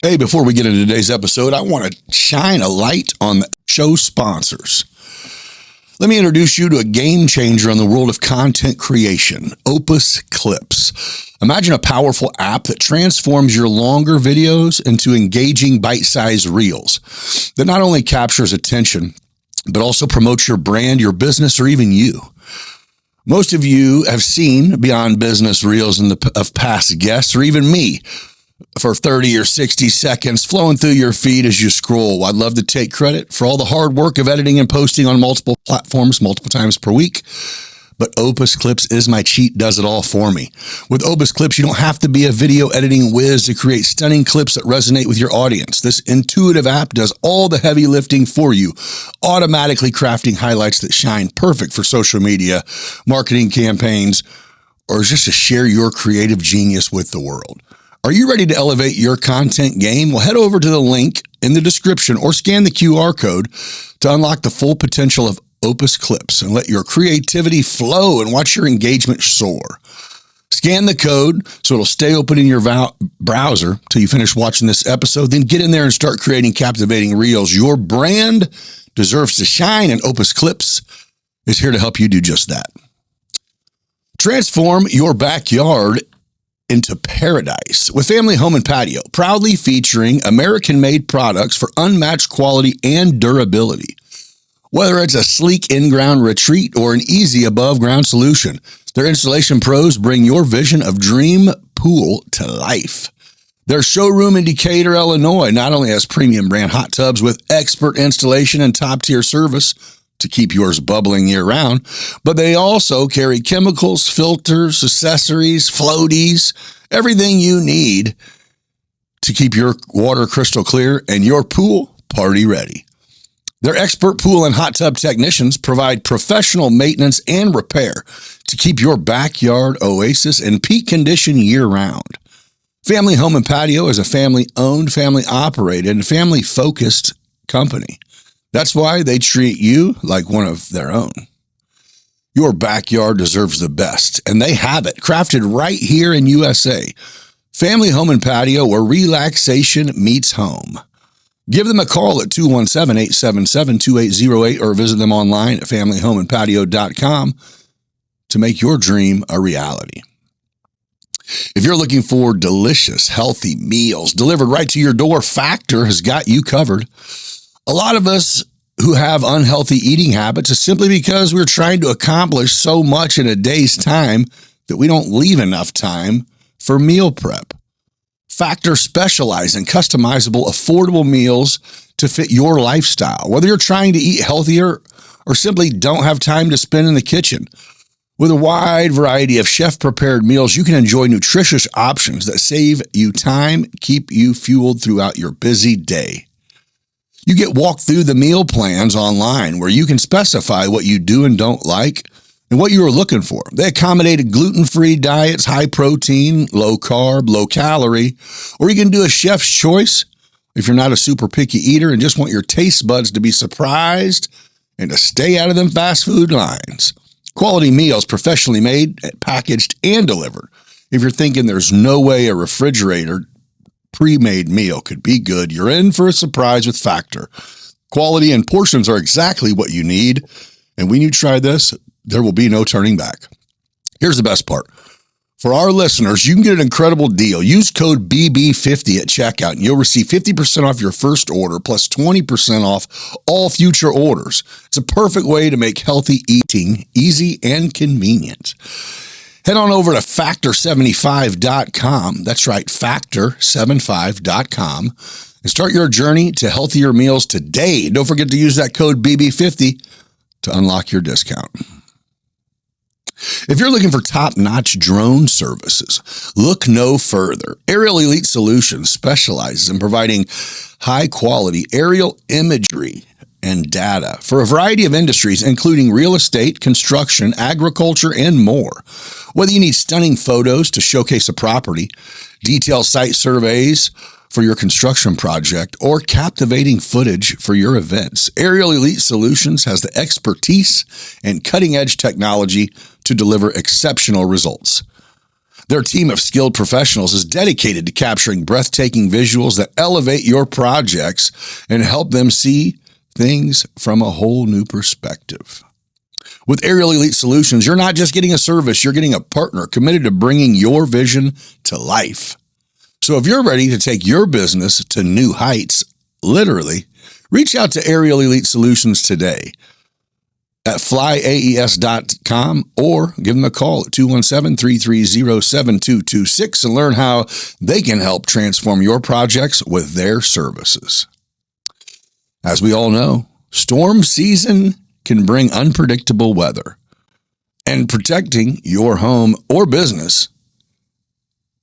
Hey, before we get into today's episode, I want to shine a light on the show sponsors. Let me introduce you to a game changer in the world of content creation, Opus Clips. Imagine a powerful app that transforms your longer videos into engaging bite-sized reels that not only captures attention, but also promotes your brand, your business, or even you. Most of you have seen Beyond Business reels of past guests, or even me, for 30 or 60 seconds flowing through your feed as you scroll. I'd love to take credit for all the hard work of editing and posting on multiple platforms, multiple times per week. But Opus Clips is my cheat, does it all for me. With Opus Clips, you don't have to be a video editing whiz to create stunning clips that resonate with your audience. This intuitive app does all the heavy lifting for you, automatically crafting highlights that shine perfect for social media, marketing campaigns, or just to share your creative genius with the world. Are you ready to elevate your content game? Well, head over to the link in the description or scan the QR code to unlock the full potential of Opus Clips and let your creativity flow and watch your engagement soar. Scan the code so it'll stay open in your browser till you finish watching this episode. Then get in there and start creating captivating reels. Your brand deserves to shine, and Opus Clips is here to help you do just that. Transform your backyard into paradise with Family Home and Patio, proudly featuring American-made products for unmatched quality and durability. Whether it's a sleek in-ground retreat or an easy above-ground solution, their installation pros bring your vision of dream pool to life. Their showroom in Decatur, Illinois, not only has premium brand hot tubs with expert installation and top-tier service to keep yours bubbling year-round, but they also carry chemicals, filters, accessories, floaties, everything you need to keep your water crystal clear and your pool party ready. Their expert pool and hot tub technicians provide professional maintenance and repair to keep your backyard oasis in peak condition year-round. Family Home and Patio is a family-owned, family-operated, and family-focused company. That's why they treat you like one of their own. Your backyard deserves the best, and they have it, crafted right here in USA. Family Home and Patio, where relaxation meets home. Give them a call at 217-877-2808 or visit them online at familyhomeandpatio.com to make your dream a reality. If you're looking for delicious, healthy meals delivered right to your door, Factor has got you covered. A lot of us who have unhealthy eating habits is simply because we're trying to accomplish so much in a day's time that we don't leave enough time for meal prep. Factor specializes in customizable, affordable meals to fit your lifestyle, whether you're trying to eat healthier or simply don't have time to spend in the kitchen. With a wide variety of chef-prepared meals, you can enjoy nutritious options that save you time, keep you fueled throughout your busy day. You get walked through the meal plans online where you can specify what you do and don't like and what you are looking for. They accommodated gluten-free diets, high protein, low carb, low calorie, or you can do a chef's choice if you're not a super picky eater and just want your taste buds to be surprised and to stay out of them fast food lines. Quality meals, professionally made, packaged, and delivered. If you're thinking there's no way a refrigerator pre-made meal could be good, you're in for a surprise with Factor. Quality and portions are exactly what you need, and when you try this, there will be no turning back. Here's the best part. For our listeners, you can get an incredible deal. Use code BB50 at checkout, and you'll receive 50% off your first order, plus 20% off all future orders. It's a perfect way to make healthy eating easy and convenient. Head on over to Factor75.com. That's right, Factor75.com. And start your journey to healthier meals today. Don't forget to use that code BB50 to unlock your discount. If you're looking for top-notch drone services, look no further. Aerial Elite Solutions specializes in providing high-quality aerial imagery and data for a variety of industries, including real estate, construction, agriculture, and more. Whether you need stunning photos to showcase a property, detailed site surveys for your construction project, or captivating footage for your events, Aerial Elite Solutions has the expertise and cutting-edge technology to deliver exceptional results. Their team of skilled professionals is dedicated to capturing breathtaking visuals that elevate your projects and help them see things from a whole new perspective. With Aerial Elite Solutions, you're not just getting a service, you're getting a partner committed to bringing your vision to life. So if you're ready to take your business to new heights, literally, reach out to Aerial Elite Solutions today at flyaes.com or give them a call at 217-330-7226 and learn how they can help transform your projects with their services. As we all know, storm season can bring unpredictable weather, and protecting your home or business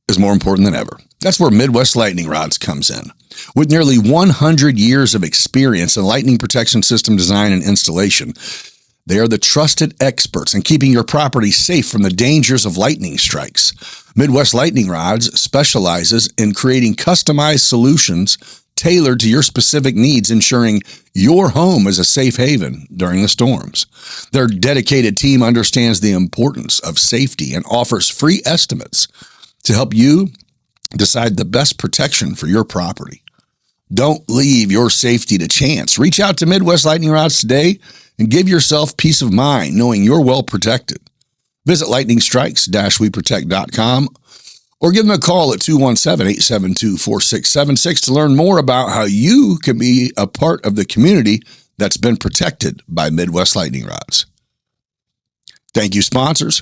is more important than ever. That's where Midwest Lightning Rods comes in. With nearly 100 years of experience in lightning protection system design and installation, they are the trusted experts in keeping your property safe from the dangers of lightning strikes. Midwest Lightning Rods specializes in creating customized solutions tailored to your specific needs, ensuring your home is a safe haven during the storms. Their dedicated team understands the importance of safety and offers free estimates to help you decide the best protection for your property. Don't leave your safety to chance. Reach out to Midwest Lightning Rods today and give yourself peace of mind knowing you're well protected. Visit lightningstrikes-weprotect.com or give them a call at 217-872-4676 to learn more about how you can be a part of the community that's been protected by Midwest Lightning Rods. Thank you, sponsors,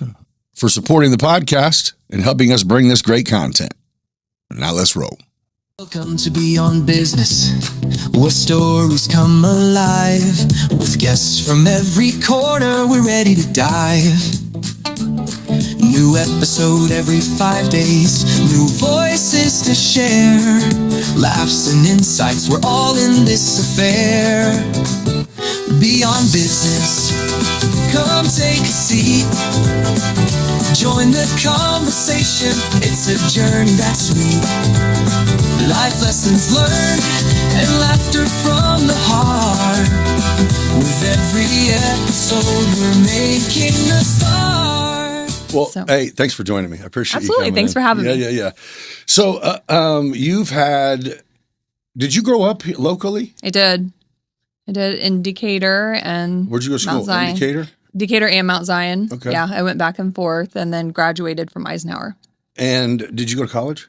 for supporting the podcast and helping us bring this great content. Now let's roll. Welcome to Beyond Business, where stories come alive. With guests from every corner, we're ready to dive. New episode every 5 days, new voices to share. Laughs and insights, we're all in this affair. Beyond Business, come take a seat. Join the conversation, it's a journey that's sweet. Life lessons learned and laughter from the heart. With every episode, we're making a start. Well, hey, thanks for joining me. I appreciate absolutely. you coming Thanks in. for having me. Yeah. So, did you grow up locally? I did in Decatur and Where'd you go to Mount school? Zion. In Decatur? Decatur and Mount Zion. Okay. Yeah, I went back and forth and then graduated from Eisenhower. And did you go to college?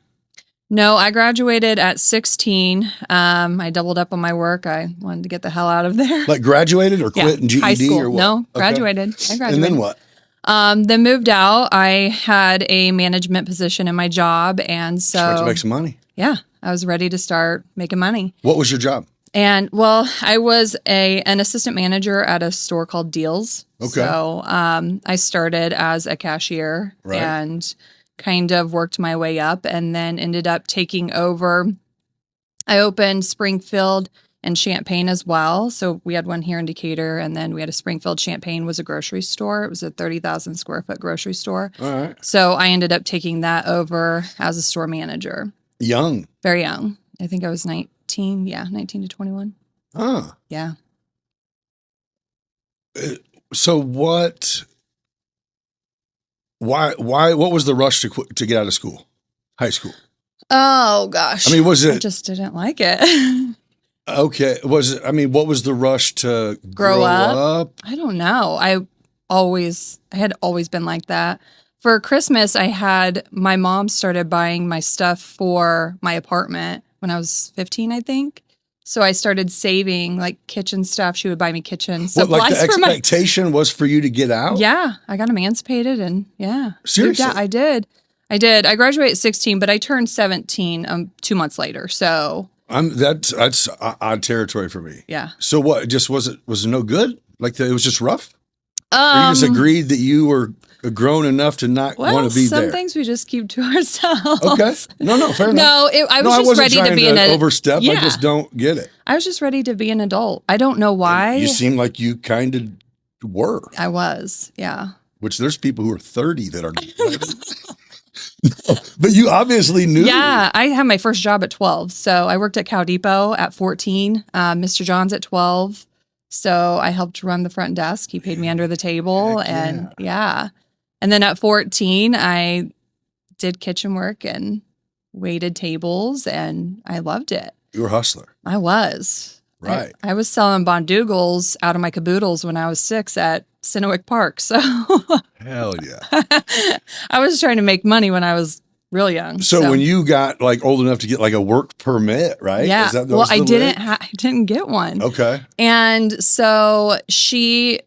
No, I graduated at 16. I doubled up on my work. I wanted to get the hell out of there. Like graduated or quit in GED high school. or what? No, graduated. I graduated. And then what? Then moved out. I had a management position in my job, and so Start to make some money. Yeah, I was ready to start making money. What was your job? And well, I was an assistant manager at a store called Deals. Okay. So I started as a cashier and kind of worked my way up, and then ended up taking over. I opened Springfield and Champaign as well. So we had one here in Decatur, and then we had a Springfield. Champaign was a grocery store. It was a 30,000 square foot grocery store. All right. So I ended up taking that over as a store manager. Young. Very young. I think I was 19. Yeah, 19 to 21. Huh. Yeah. So what? Why? What was the rush to get out of school, high school? Oh gosh. I mean, was it? I just didn't like it. Okay. Was it? I mean, what was the rush to grow up? I don't know. I had always been like that. For Christmas, my mom started buying my stuff for my apartment when I was 15, I think. So I started saving like kitchen stuff. She would buy me kitchen supplies. Like the expectation was for you to get out? Yeah. I got emancipated and Seriously? I did. I graduated at 16, but I turned 17 2 months later. So that's odd territory for me. yeah. So what? Just was it no good? Like it was just rough? Or you just agreed that you were grown enough to not want to be there? Some things we just keep to ourselves. Okay. No, fair enough. No, I was just ready to be an adult. Overstep. Yeah. I just don't get it. I was just ready to be an adult. I don't know why. You seem like you kind of were. I was, yeah. Which there's people who are 30 that are. No, but you obviously knew. Yeah, I had my first job at 12. So I worked at Cow Depot at 14, Mr. John's at 12. So I helped run the front desk. He paid me under the table. Heck And And then at 14, I did kitchen work and waited tables, and I loved it. You were a hustler. I was. Right. I was selling Bondoogles out of my caboodles when I was 6 at Cinewick Park. So Hell yeah. I was trying to make money when I was real young. So when you got like old enough to get like a work permit, right? Yeah. Well, I didn't get one. Okay. And so I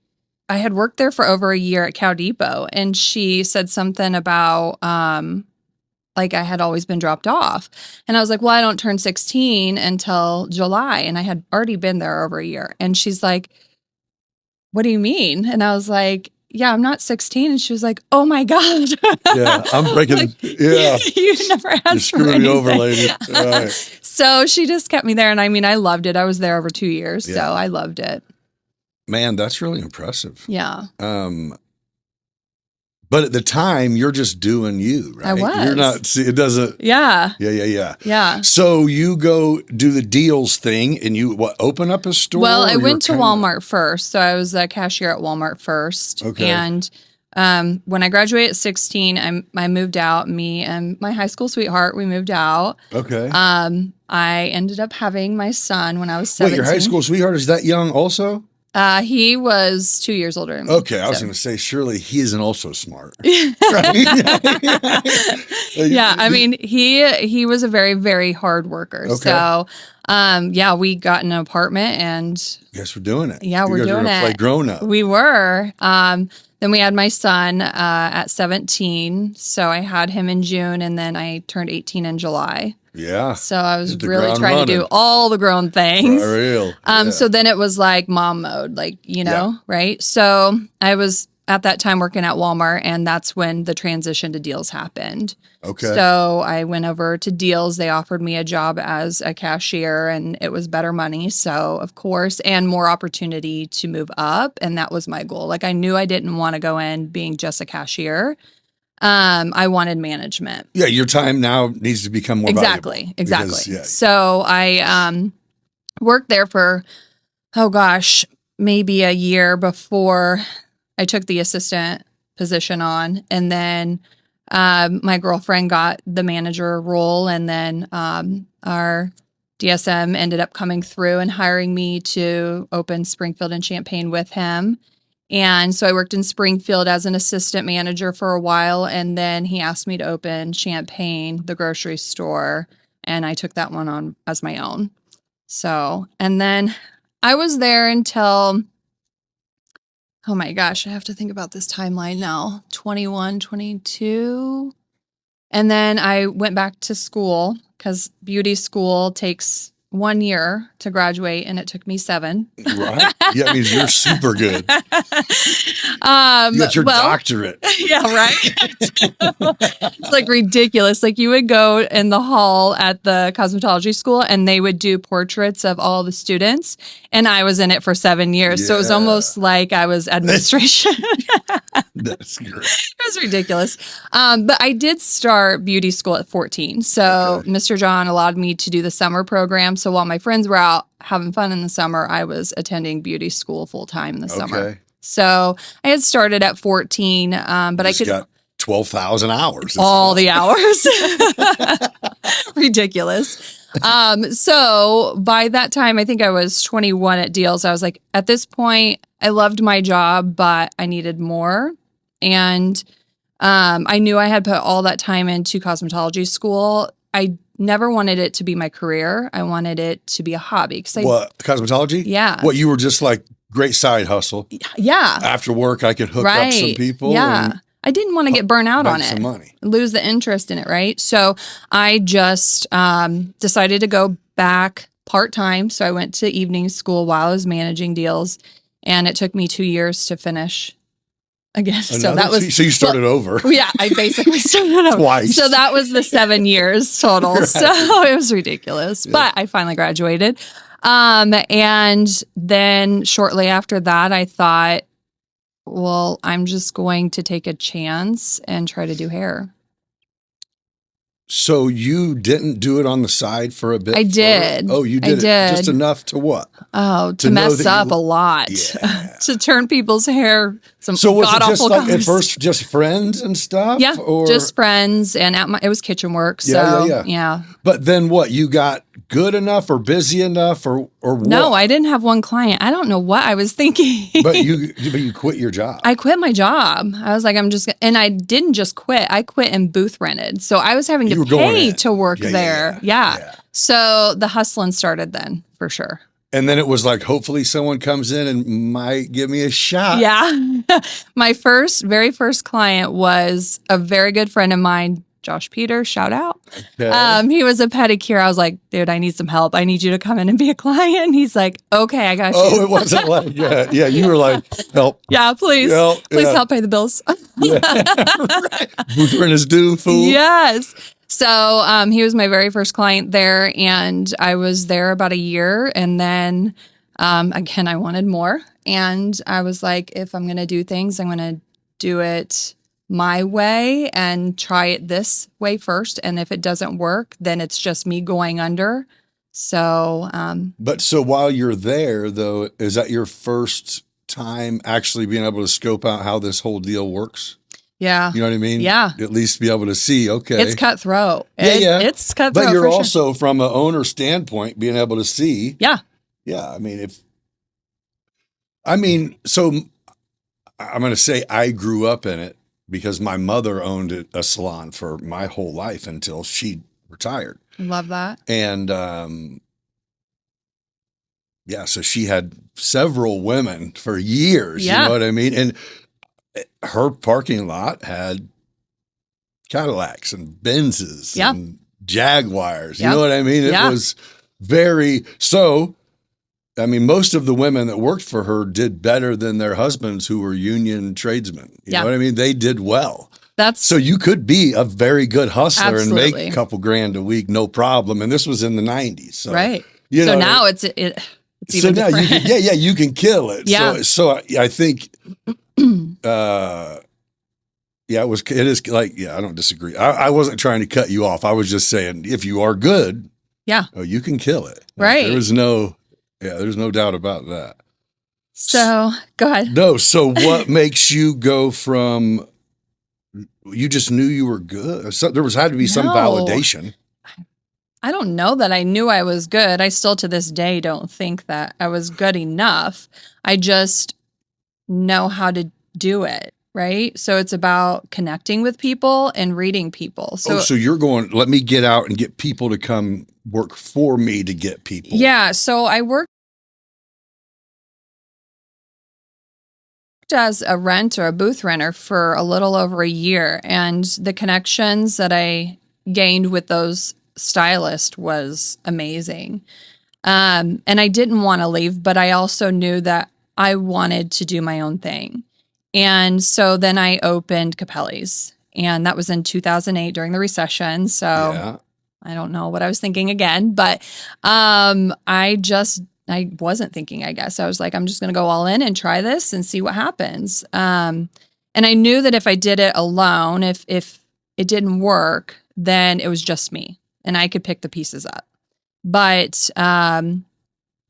had worked there for over a year at Cow Depot, and she said something about, like I had always been dropped off. And I was like, well, I don't turn 16 until July. And I had already been there over a year. And she's like, what do you mean? And I was like, yeah, I'm not 16. And she was like, oh my God. Yeah, I'm breaking. Like, yeah. You never asked You're for anything. me over, lady. Right. So she just kept me there. And I mean, I loved it. I was there over 2 years. So I loved it. Man, that's really impressive. Yeah. But at the time, you're just doing you, right? I was. You're not, it doesn't. Yeah. Yeah. So you go do the deals thing and you open up a store? Well, I went to Walmart first. So I was a cashier at Walmart first. Okay. And when I graduated at 16, I moved out. Me and my high school sweetheart, we moved out. Okay. I ended up having my son when I was 17. Wait, your high school sweetheart is that young also? He was 2 years older than me. Okay, I was going to say, surely he isn't also smart. Yeah, I mean, he was a very, very hard worker. Okay. So, we got an apartment and... Yes, we're doing it. Yeah, we're doing it. Play grown up. We were. Then we had my son at 17. So I had him in June, and then I turned 18 in July. Yeah. So I was really trying to do all the grown things. For real. So then it was like mom mode, like, right? So I was at that time working at Walmart, and that's when the transition to deals happened. Okay. So I went over to deals. They offered me a job as a cashier, and it was better money. So, of course, and more opportunity to move up. And that was my goal. Like, I knew I didn't want to go in being just a cashier. I wanted management. Yeah, your time now needs to become more valuable. Exactly. Because, So I worked there for, maybe a year before I took the assistant position on. And then my girlfriend got the manager role, and then our DSM ended up coming through and hiring me to open Springfield and Champaign with him. And so I worked in Springfield as an assistant manager for a while, and then he asked me to open Champaign, the grocery store, and I took that one on as my own. So, and then I was there until, oh my gosh, I have to think about this timeline now, 21, 22. And then I went back to school because beauty school takes 1 year to graduate, and it took me 7. Right. Yeah, I mean, you're super good. You got your doctorate. Yeah, right. It's like ridiculous. Like, you would go in the hall at the cosmetology school, and they would do portraits of all the students, and I was in it for 7 years. So it was almost like I was administration. That's great. It was ridiculous. But I did start beauty school at 14. So Mr. John allowed me to do the summer program. So while my friends were out having fun in the summer, I was attending beauty school full time in the summer. So I had started at 14, but I could got 12,000 hours. All the hours. Ridiculous. So by that time, I think I was 21 at Deals. I was like, at this point, I loved my job, but I needed more. And I knew I had put all that time into cosmetology school. I never wanted it to be my career. I wanted it to be a hobby. What, cosmetology? Yeah. What, you were just like, great side hustle. Yeah. After work, I could hook up some people. Yeah. I didn't want to get burnt out on it. Some money. Lose the interest in it, right? So I just decided to go back part-time. So I went to evening school while I was managing Deals, and it took me 2 years to finish again. So you started over. Yeah, I basically started over. Twice. So that was the 7 years total. Right. So it was ridiculous. Yeah. But I finally graduated. And then shortly after that, I thought, well, I'm just going to take a chance and try to do hair. So you didn't do it on the side for a bit? I did. Oh, you did it just enough to what? Oh, to mess up a lot. Yeah. To turn people's hair some So was it just god-awful like at colors. first just friends and stuff? Yeah, or? just friends. And it was kitchen work. So, yeah. But then what? You got good enough or busy enough or what? No, I didn't have one client. I don't know what I was thinking. But you quit your job. I quit my job. I was like, and I didn't just quit. I quit and booth rented. So I was having to pay to work there. Yeah. So the hustling started then, for sure. And then it was like, hopefully someone comes in and might give me a shot. Yeah. My very first client was a very good friend of mine, Josh Peters, shout out. Okay. He was a pedicure. I was like, dude, I need some help. I need you to come in and be a client. He's like, okay, I got you. Oh, it wasn't like, yeah. You were like, help. Yeah, please. Please help pay the bills. Right. Booth rent is due, fool. Yes. So he was my very first client there, and I was there about a year. And then, again, I wanted more. And I was like, if I'm going to do things, I'm going to do it my way and try it this way first. And if it doesn't work, then it's just me going under. So. But so while you're there, though, is that your first time actually being able to scope out how this whole deal works? Yeah. You know what I mean? Yeah. At least be able to see, okay. It's cutthroat. Yeah. It's cutthroat. But you're also, from an owner standpoint, being able to see. Yeah. Yeah. So I'm going to say I grew up in it because my mother owned a salon for my whole life until she retired. Love that. And, so she had several women for years. Yeah. You know what I mean? And her parking lot had Cadillacs and Benzes and Jaguars. You know what I mean? It was most of the women that worked for her did better than their husbands who were union tradesmen. You know what I mean? They did well. So you could be a very good hustler and make a couple grand a week, no problem. And this was in the 90s. So, right. So now it's even now different. you can kill it. Yeah. So I think, it is like, I don't disagree. I wasn't trying to cut you off. I was just saying, if you are good, you can kill it. Right. There's no doubt about that. So go ahead. No. So what makes you go from, you just knew you were good? So there had to be some validation. I don't know that I knew I was good. I still to this day don't think that I was good enough. I just know how to do it. Right. So it's about connecting with people and reading people. So you're going, let me get out and get people to come work for me to get people. Yeah. So I worked as a rent or a booth renter for a little over a year. And the connections that I gained with those stylists was amazing. And I didn't want to leave, but I also knew that I wanted to do my own thing. And so then I opened Capelli's, and that was in 2008 during the recession. So I don't know what I was thinking again, but I wasn't thinking, I guess. I was like, I'm just going to go all in and try this and see what happens. And I knew that if I did it alone, if it didn't work, then it was just me and I could pick the pieces up. But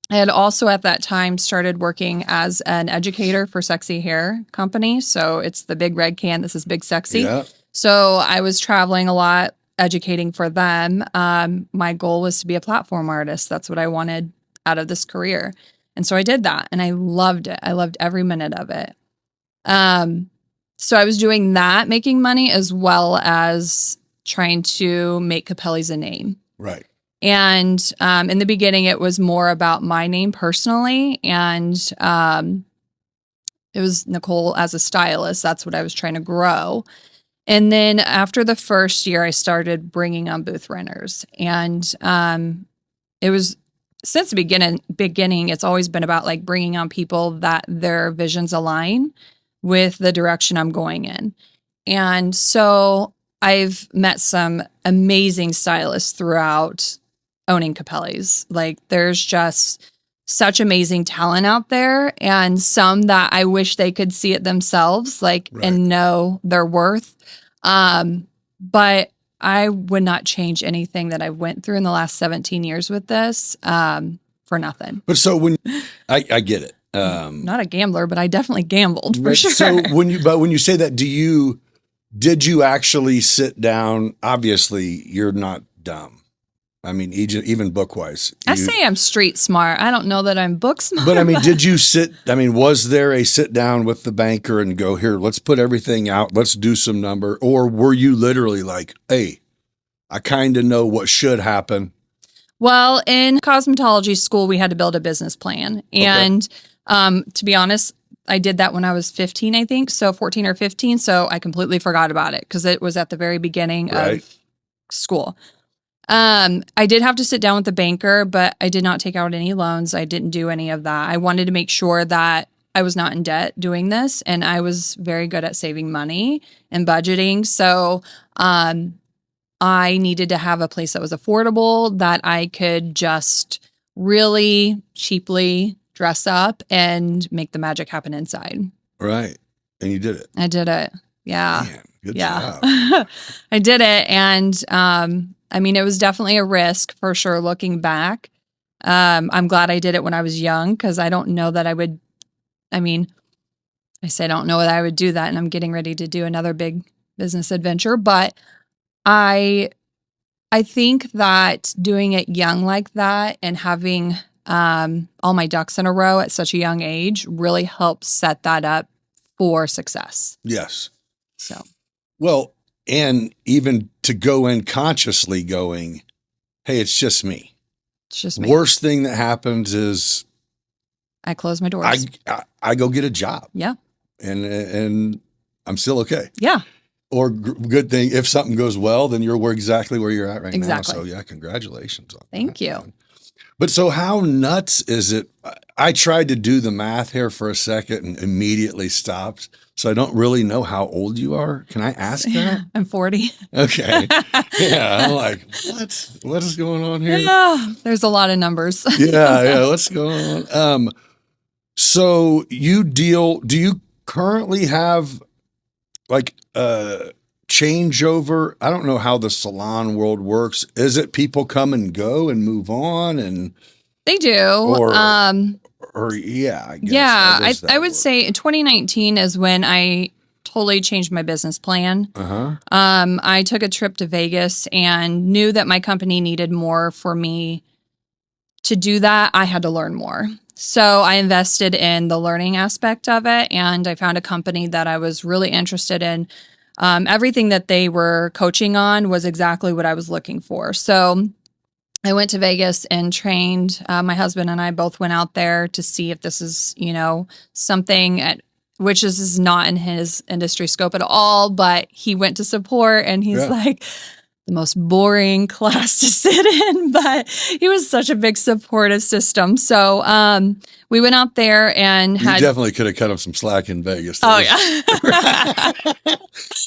I had also at that time started working as an educator for Sexy Hair Company. So it's the big red can. This is Big Sexy. Yeah. So I was traveling a lot, educating for them. My goal was to be a platform artist. That's what I wanted out of this career. And so I did that and I loved it. I loved every minute of it. So I was doing that, making money, as well as trying to make Capelli's a name. Right. And in the beginning, it was more about my name personally. And it was Nichole as a stylist. That's what I was trying to grow. And then after the first year, I started bringing on booth renters. And it was, since the beginning, it's always been about like bringing on people that their visions align with the direction I'm going in. And so I've met some amazing stylists throughout owning Capelli's. Like there's just such amazing talent out there, and some that I wish they could see it themselves, and know their worth. But I would not change anything that I went through in the last 17 years with this for nothing. But so when I get it. Not a gambler, but I definitely gambled for sure. So when you say that, did you actually sit down? Obviously, you're not dumb. I mean, even book-wise. I say I'm street smart. I don't know that I'm book smart. But I mean, was there a sit down with the banker and go, here, let's put everything out, let's do some number? Or were you literally like, hey, I kind of know what should happen? Well, in cosmetology school, we had to build a business plan. And to be honest, I did that when I was 15, I think. So 14 or 15. So I completely forgot about it because it was at the very beginning of school. I did have to sit down with the banker, but I did not take out any loans. I didn't do any of that. I wanted to make sure that I was not in debt doing this, and I was very good at saving money and budgeting. So I needed to have a place that was affordable, that I could just really cheaply dress up and make the magic happen inside. Right. And you did it. I did it. Yeah. Man, good job. I did it. And I mean, it was definitely a risk for sure looking back. I'm glad I did it when I was young because I don't know that I would. I mean, I say I don't know that I would do that, and I'm getting ready to do another big business adventure. But I think that doing it young like that and having all my ducks in a row at such a young age really helps set that up for success. Yes. So. Well, and even to go in consciously going, hey, it's just me. It's just me. Worst thing that happens is I close my doors. I go get a job. Yeah. And I'm still okay. Yeah. Or good thing, if something goes well, then you're exactly where you're at right now. So yeah, congratulations on Thank you. Man. But so how nuts is it? I tried to do the math here for a second and immediately stopped. So I don't really know how old you are. Can I ask that? I'm 40. Okay. Yeah. I'm like, what is going on here? Yeah, there's a lot of numbers. Yeah. What's going on? So do you currently have like changeover? I don't know how the salon world works. Is it people come and go and move on and they do? Or yeah, I guess. Yeah, I would say in 2019 is when I totally changed my business plan. I took a trip to Vegas and knew that my company needed more for me to do that. I had to learn more. So I invested in the learning aspect of it, and I found a company that I was really interested in. Everything that they were coaching on was exactly what I was looking for. So I went to Vegas and trained. My husband and I both went out there to see if this is, something which is not in his industry scope at all, but he went to support, and he's like, the most boring class to sit in, but he was such a big supportive system. So we went out there and you definitely could have cut up some slack in Vegas. Oh, yeah.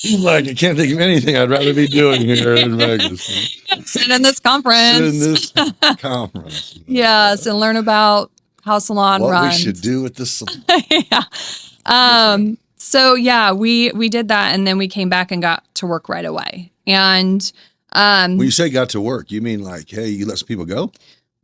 He's like, I can't think of anything I'd rather be doing here in Vegas. Sit in this conference. Yes, and learn about how salon runs. What we should do with this salon. Yeah. So, yeah, we did that, and then we came back and got to work right away. And when you say got to work, you mean like, hey, you let some people go?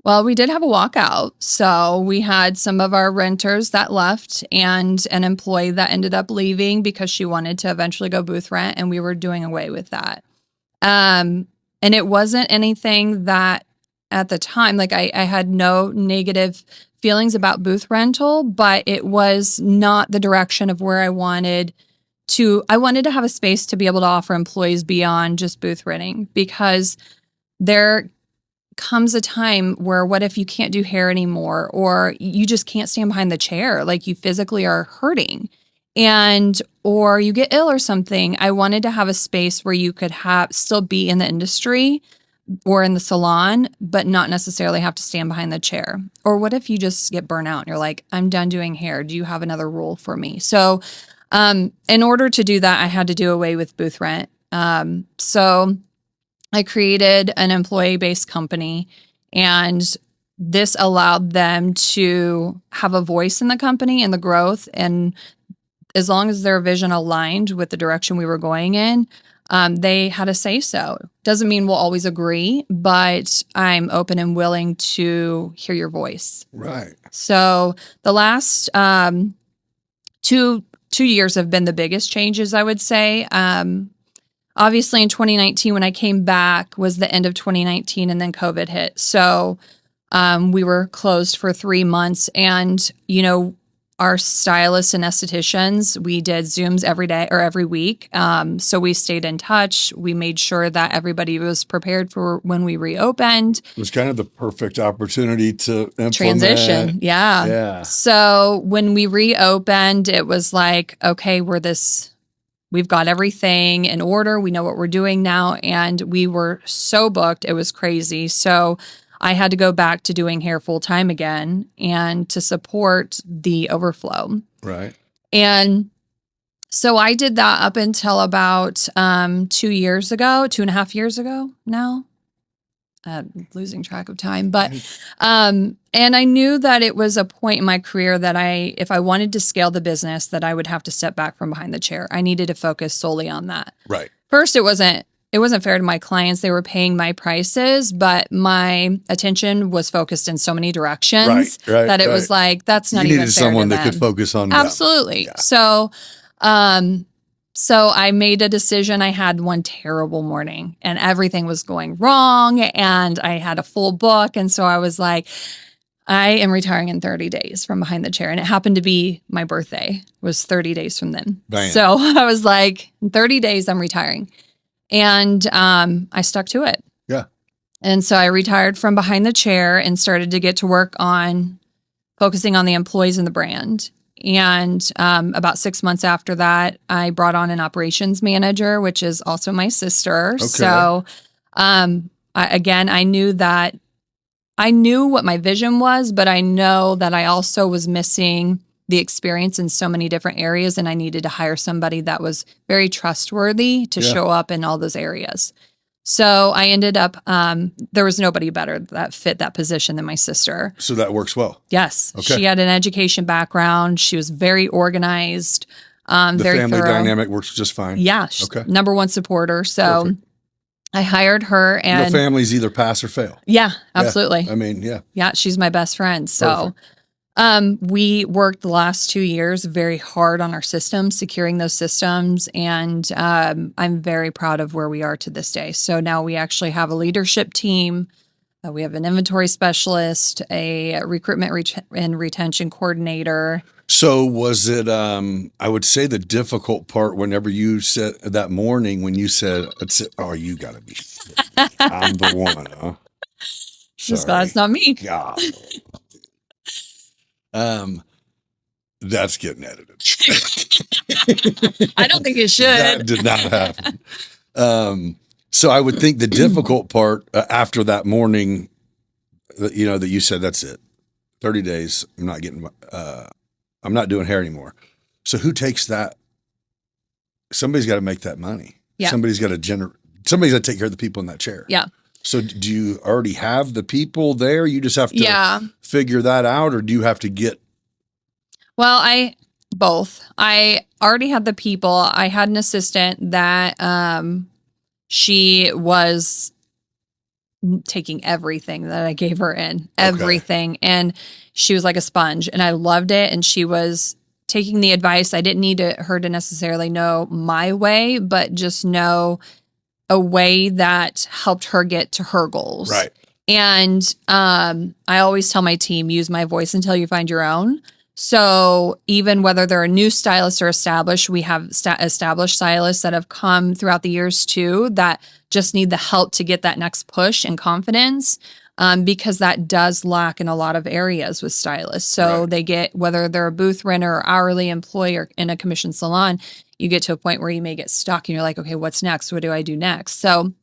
Well, we did have a walkout. So we had some of our renters that left and an employee that ended up leaving because she wanted to eventually go booth rent, and we were doing away with that. And it wasn't anything that at the time, like I had no negative feelings about booth rental, but it was not the direction of where I wanted to have a space to be able to offer employees beyond just booth renting, because there comes a time where what if you can't do hair anymore, or you just can't stand behind the chair, like you physically are hurting, or you get ill or something. I wanted to have a space where you could still be in the industry or in the salon, but not necessarily have to stand behind the chair. Or what if you just get burnt out and you're like, I'm done doing hair. Do you have another role for me? So in order to do that, I had to do away with booth rent. So I created an employee-based company, and this allowed them to have a voice in the company and the growth. And as long as their vision aligned with the direction we were going in, they had a say so. Doesn't mean we'll always agree, but I'm open and willing to hear your voice. Right. So the last two years have been the biggest changes, I would say. Obviously, in 2019, when I came back, was the end of 2019, and then COVID hit. So we were closed for 3 months, and our stylists and estheticians, we did Zooms every day or every week. So we stayed in touch. We made sure that everybody was prepared for when we reopened. It was kind of the perfect opportunity to implement. Transition. Yeah. Yeah. So when we reopened, it was like, okay, we've got everything in order. We know what we're doing now. And we were so booked. It was crazy. So I had to go back to doing hair full time again and to support the overflow. Right. And so I did that up until about 2.5 years ago now. Losing track of time. But and I knew that it was a point in my career that if I wanted to scale the business, that I would have to step back from behind the chair. I needed to focus solely on that. Right. First, it wasn't fair to my clients. They were paying my prices, but my attention was focused in so many directions that it was like, that's not even fair to them. You needed someone that could focus on Absolutely. Them. Yeah. So I made a decision. I had one terrible morning and everything was going wrong and I had a full book. And so I was like, I am retiring in 30 days from behind the chair. And it happened to be my birthday was 30 days from then. Bam. So I was like, in 30 days, I'm retiring. And I stuck to it. Yeah. And so I retired from behind the chair and started to get to work on focusing on the employees and the brand. And about 6 months after that, I brought on an operations manager, which is also my sister. Okay. So I knew what my vision was, but I know that I also was missing the experience in so many different areas, and I needed to hire somebody that was very trustworthy to show up in all those areas. So I ended up, there was nobody better that fit that position than my sister. So that works well. Yes. Okay. She had an education background. She was very organized, The very family thorough. dynamic works just fine. Yeah. Okay. Number one supporter. So Perfect. I hired her and families either pass or fail. yeah, absolutely. Yeah. I mean, yeah. Yeah. She's my best friend. So Perfect. we worked the last 2 years very hard on our systems, securing those systems. And I'm very proud of where we are to this day. So now we actually have a leadership team. We have an inventory specialist, a recruitment and retention coordinator. So was it, I would say the difficult part whenever you said that morning when you said, oh, you got to be, I'm the one, huh? Just glad it's not me. God. That's getting edited. I don't think it should. That did not happen. So I would think the difficult part after that morning, that you said, that's it. 30 days. I'm not doing hair anymore. So who takes that? Somebody's got to make that money. Yeah. Somebody's got to take care of the people in that chair. Yeah. So do you already have the people there? You just have to figure that out, or do you have to get? Well, both. I already had the people. I had an assistant that she was taking everything that I gave her in, everything. Okay. And she was like a sponge and I loved it. And she was taking the advice. I didn't need her to necessarily know my way, but just know a way that helped her get to her goals. Right. And I always tell my team, use my voice until you find your own. So even whether they're a new stylist or established, we have established stylists that have come throughout the years too, that just need the help to get that next push and confidence, because that does lack in a lot of areas with stylists. So They get, whether they're a booth renter or hourly employee or in a commission salon, you get to a point where you may get stuck and you're like, okay, what's next? What do I do next? So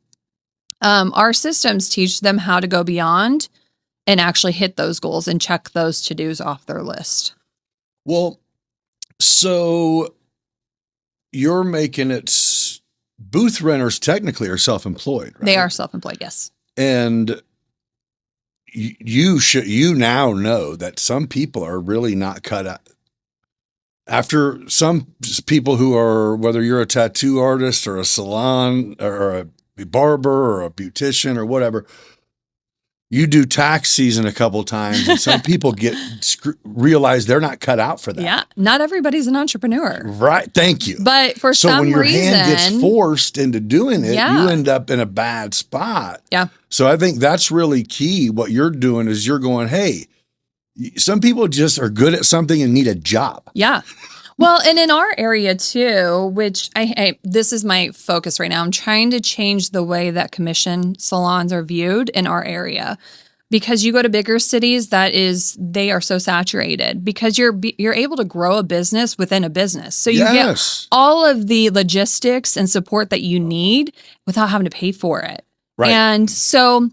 our systems teach them how to go beyond and actually hit those goals and check those to-dos off their list. Well, so you're making it, booth renters technically are self-employed, right? They are self-employed, yes. And you now know that some people are really not cut out. after some people who are, whether you're a tattoo artist or a salon or a barber or a beautician or whatever, you do tax season a couple times, and some people realize they're not cut out for that. Yeah, not everybody's an entrepreneur. Right. Thank you. But for some reason, when your hand gets forced into doing it, you end up in a bad spot. Yeah. So I think that's really key. What you're doing is you're going, hey, some people just are good at something and need a job. Yeah. Well, and in our area too, which this is my focus right now, I'm trying to change the way that commission salons are viewed in our area. Because you go to bigger cities, they are so saturated because you're able to grow a business within a business. So you get all of the logistics and support that you need without having to pay for it. Right. And so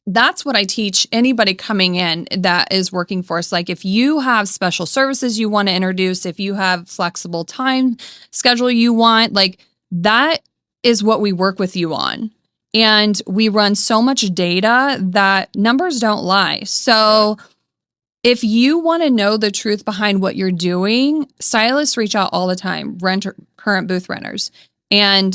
that's what I teach anybody coming in that is working for us. Like if you have special services you want to introduce, if you have flexible time schedule you want, like that is what we work with you on. And we run so much data that numbers don't lie. So if you want to know the truth behind what you're doing, stylists reach out all the time, current booth renters. And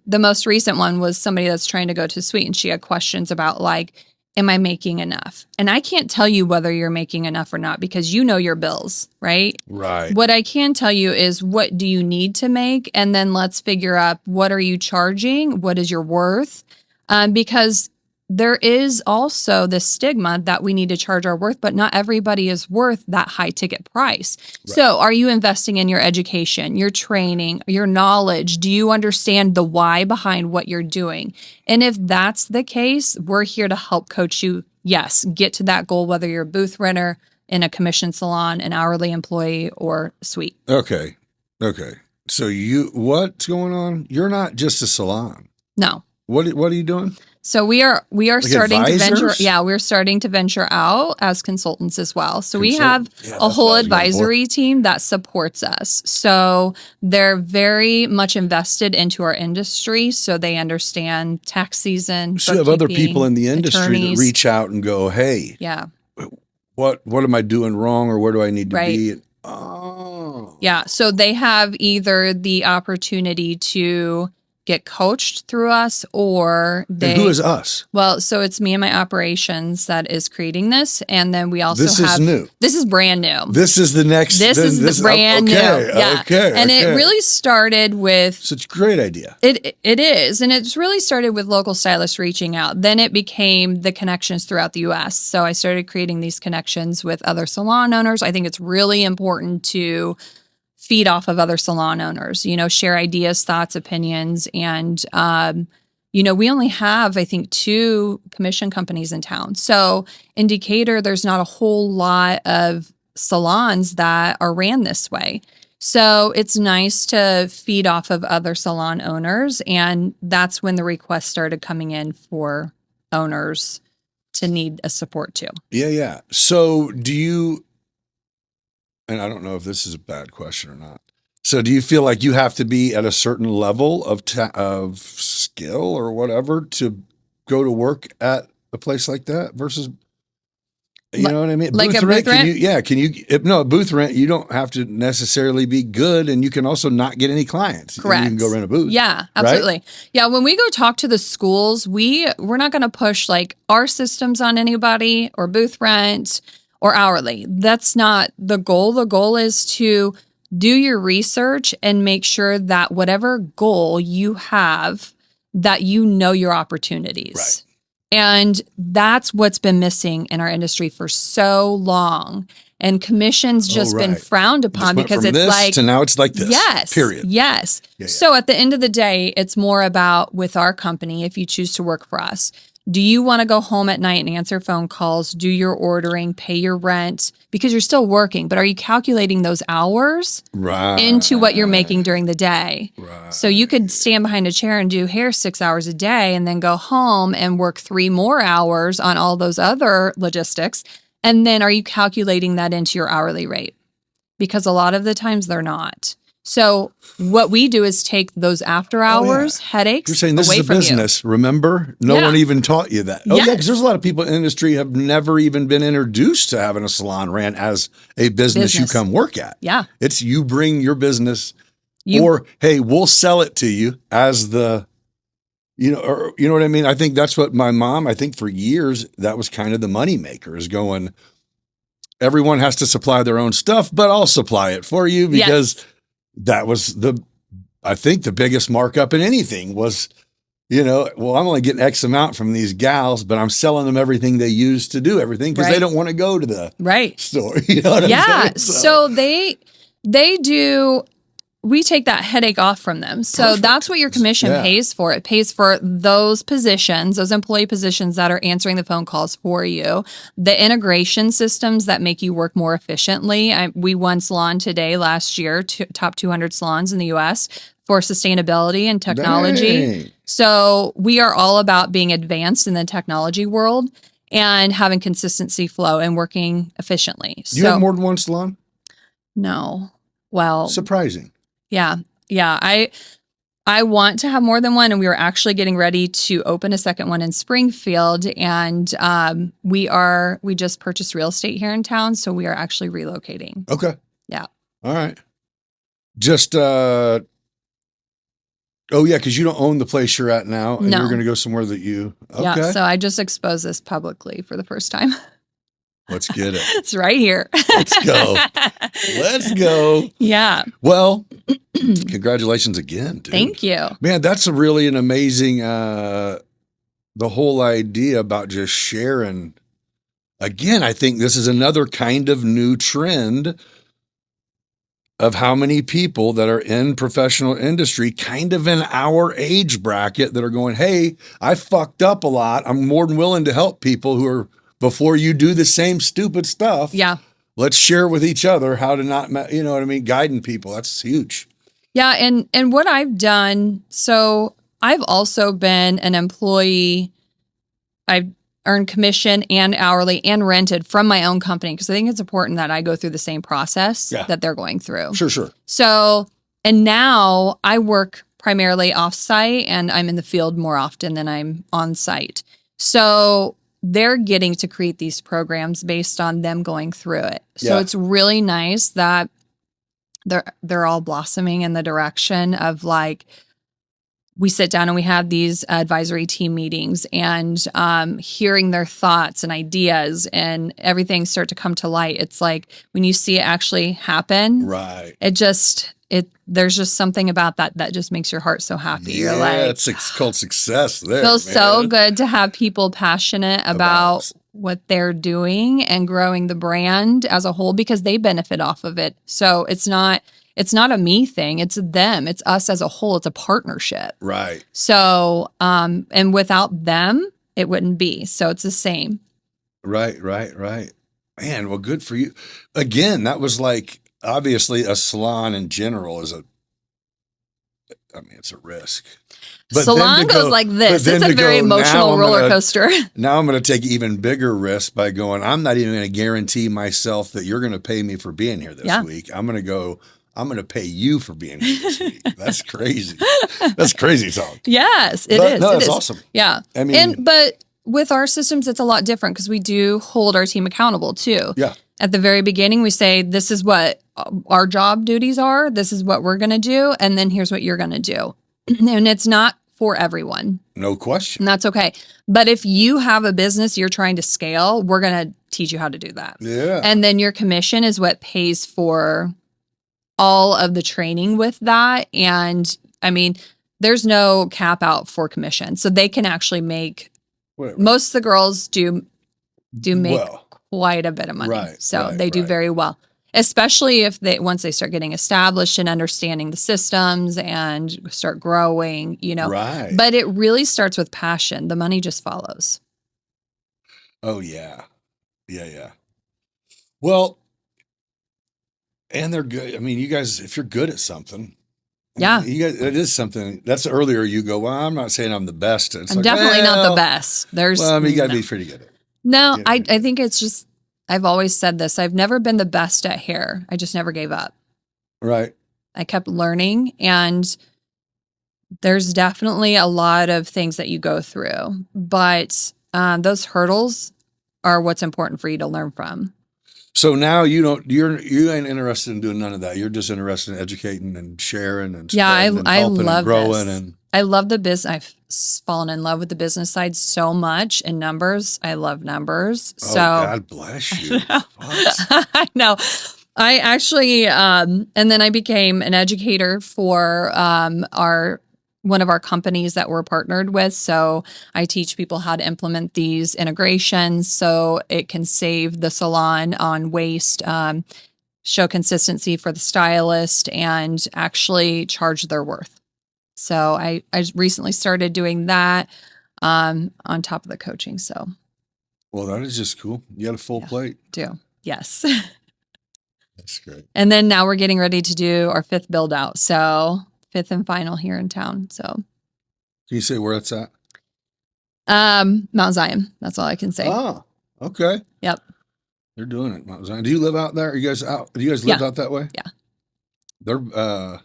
the most recent one was somebody that's trying to go to suite, and she had questions about like, am I making enough? And I can't tell you whether you're making enough or not because you know your bills, right? Right. What I can tell you is what do you need to make? And then let's figure out what are you charging? What is your worth? Because there is also the stigma that we need to charge our worth, but not everybody is worth that high ticket price. Right. So are you investing in your education, your training, your knowledge? Do you understand the why behind what you're doing? And if that's the case, we're here to help coach you, yes, get to that goal, whether you're a booth renter, in a commission salon, an hourly employee, or suite. Okay. So what's going on? You're not just a salon. No. What are you doing? So we are like starting advisors? to venture. Yeah, we're starting to venture out as consultants as well. So we have a whole advisory team that supports us. So they're very much invested into our industry. So they understand tax season. So you have other people in the industry that reach out and go, hey, what am I doing wrong, or where do I need to be? Oh. Yeah. So they have either the opportunity to get coached through us, or And who is us? Well, so it's me and my operations that is creating this, and then we also This is new. This is brand new. This is the next. This is brand new. Yeah. And it really started with. Such a great idea. It is, and it's really started with local stylists reaching out. Then it became the connections throughout the U.S. So I started creating these connections with other salon owners. I think it's really important to feed off of other salon owners, share ideas, thoughts, opinions. And, we only have, I think, 2 commission companies in town. So in Decatur, there's not a whole lot of salons that are ran this way. So it's nice to feed off of other salon owners. And that's when the requests started coming in for owners to need a support too. Yeah. So and I don't know if this is a bad question or not. So do you feel like you have to be at a certain level of skill or whatever to go to work at a place like that versus, you know what I mean? Like booth rent? Booth rent, you don't have to necessarily be good, and you can also not get any clients. Correct. You can go rent a booth. Yeah, absolutely. Right? Yeah, when we go talk to the schools, we're not going to push like our systems on anybody or booth rent or hourly. That's not the goal. The goal is to do your research and make sure that whatever goal you have, that you know your opportunities. Right. And that's what's been missing in our industry for so long. And commission's just been frowned upon because it's like to now it's like this. Yes. Period. Yes. Yeah. So at the end of the day, it's more about with our company, if you choose to work for us, do you want to go home at night and answer phone calls, do your ordering, pay your rent because you're still working, but are you calculating those hours into what you're making during the day? Right. So you could stand behind a chair and do hair 6 hours a day and then go home and work 3 more hours on all those other logistics. And then are you calculating that into your hourly rate? Because a lot of the times they're not. So what we do is take those after hours headaches You're saying this away is a from business, remember? No one even taught you that. Oh, yeah, because there's a lot of people in the industry have never even been introduced to having a salon ran as a business you come work at. Yeah. It's you bring your business or, hey, we'll sell it to you as the, you know what I mean? I think that's what my mom, I think for years, that was kind of the money maker is going, everyone has to supply their own stuff, but I'll supply it for you because that was I think the biggest markup in anything was, well, I'm only getting X amount from these gals, but I'm selling them everything they use to do everything because they don't want to go to the store. You know what I'm saying? So they do. We take that headache off from them. So that's what your commission pays for. It pays for those positions, those employee positions that are answering the phone calls for you, the integration systems that make you work more efficiently. We won Salon Today last year, top 200 salons in the U.S. for sustainability and technology. Dang. So we are all about being advanced in the technology world and having consistency flow and working efficiently. Do you have more than one salon? No. Well, surprising. Yeah. I want to have more than one, and we were actually getting ready to open a second one in Springfield, and we just purchased real estate here in town, so we are actually relocating. Okay. Yeah. All right. Just because you don't own the place you're at now, and you're going to go somewhere that you. Okay. Yeah. So I just exposed this publicly for the first time. Let's get it. It's right here. Let's go. Let's go. Yeah. Well, congratulations again, dude. Thank you. Man, that's really an amazing, the whole idea about just sharing. Again, I think this is another kind of new trend of how many people that are in professional industry, kind of in our age bracket, that are going, hey, I fucked up a lot. I'm more than willing to help people who are, before you do the same stupid stuff. Yeah. Let's share with each other how to not, you know what I mean? Guiding people. That's huge. Yeah. And what I've done, so I've also been an employee. I've earned commission and hourly and rented from my own company because I think it's important that I go through the same process that they're going through. Sure. So, and now I work primarily off-site and I'm in the field more often than I'm on-site. So they're getting to create these programs based on them going through it. So it's really nice that they're all blossoming in the direction of like, we sit down and we have these advisory team meetings and hearing their thoughts and ideas and everything start to come to light. It's like when you see it actually happen, right? There's just something about that just makes your heart so happy. You're like, it's called success there. Feels so good to have people passionate about what they're doing and growing the brand as a whole because they benefit off of it. So it's not a me thing. It's them. It's us as a whole. It's a partnership. Right. So, and without them, it wouldn't be. So it's the same. Right. Man, well, good for you. Again, that was like, obviously a salon in general it's a risk. But salon goes like this. It's a very emotional roller coaster. Now I'm going to take even bigger risks by going, I'm not even going to guarantee myself that you're going to pay me for being here this week. I'm going to pay you for being here this week. That's crazy. That's crazy talk. Yes, it is. No, that's awesome. Yeah. But with our systems, it's a lot different because we do hold our team accountable too. Yeah. At the very beginning, we say, this is what our job duties are. This is what we're going to do. And then here's what you're going to do. And it's not for everyone. No question. And that's okay. But if you have a business you're trying to scale, we're going to teach you how to do that. Yeah. And then your commission is what pays for all of the training with that. And there's no cap out for commission. So they can actually make, most of the girls do make quite a bit of money. Right, they do very well, especially once they start getting established and understanding the systems and start growing, Right. But it really starts with passion. The money just follows. Oh, yeah. Yeah. Well, and they're good. You guys, if you're good at something, you guys, it is something. That's earlier you go, well, I'm not saying I'm the best. I'm definitely not the best. You got to be pretty good at it. No, I think it's just, I've always said this. I've never been the best at hair. I just never gave up. Right. I kept learning, and there's definitely a lot of things that you go through, but those hurdles are what's important for you to learn from. So now you ain't interested in doing none of that. You're just interested in educating and sharing and spreading and I helping love and growing. this. And I love the business. I've fallen in love with the business side so much, and numbers. I love numbers. So God bless you. I know. I actually, and then I became an educator for one of our companies that we're partnered with. So I teach people how to implement these integrations so it can save the salon on waste, show consistency for the stylist, and actually charge their worth. So I recently started doing that on top of the coaching. So, well, that is just cool. You got a full plate. Do. Yes. That's great. And then now we're getting ready to do our 5th build out. So 5th and final here in town. So can you say where it's at? Mount Zion. That's all I can say. Oh, okay. Yep. They're doing it, Mount Zion. Do you live out there? Are you guys out? Do you guys live out that way? Yeah. They're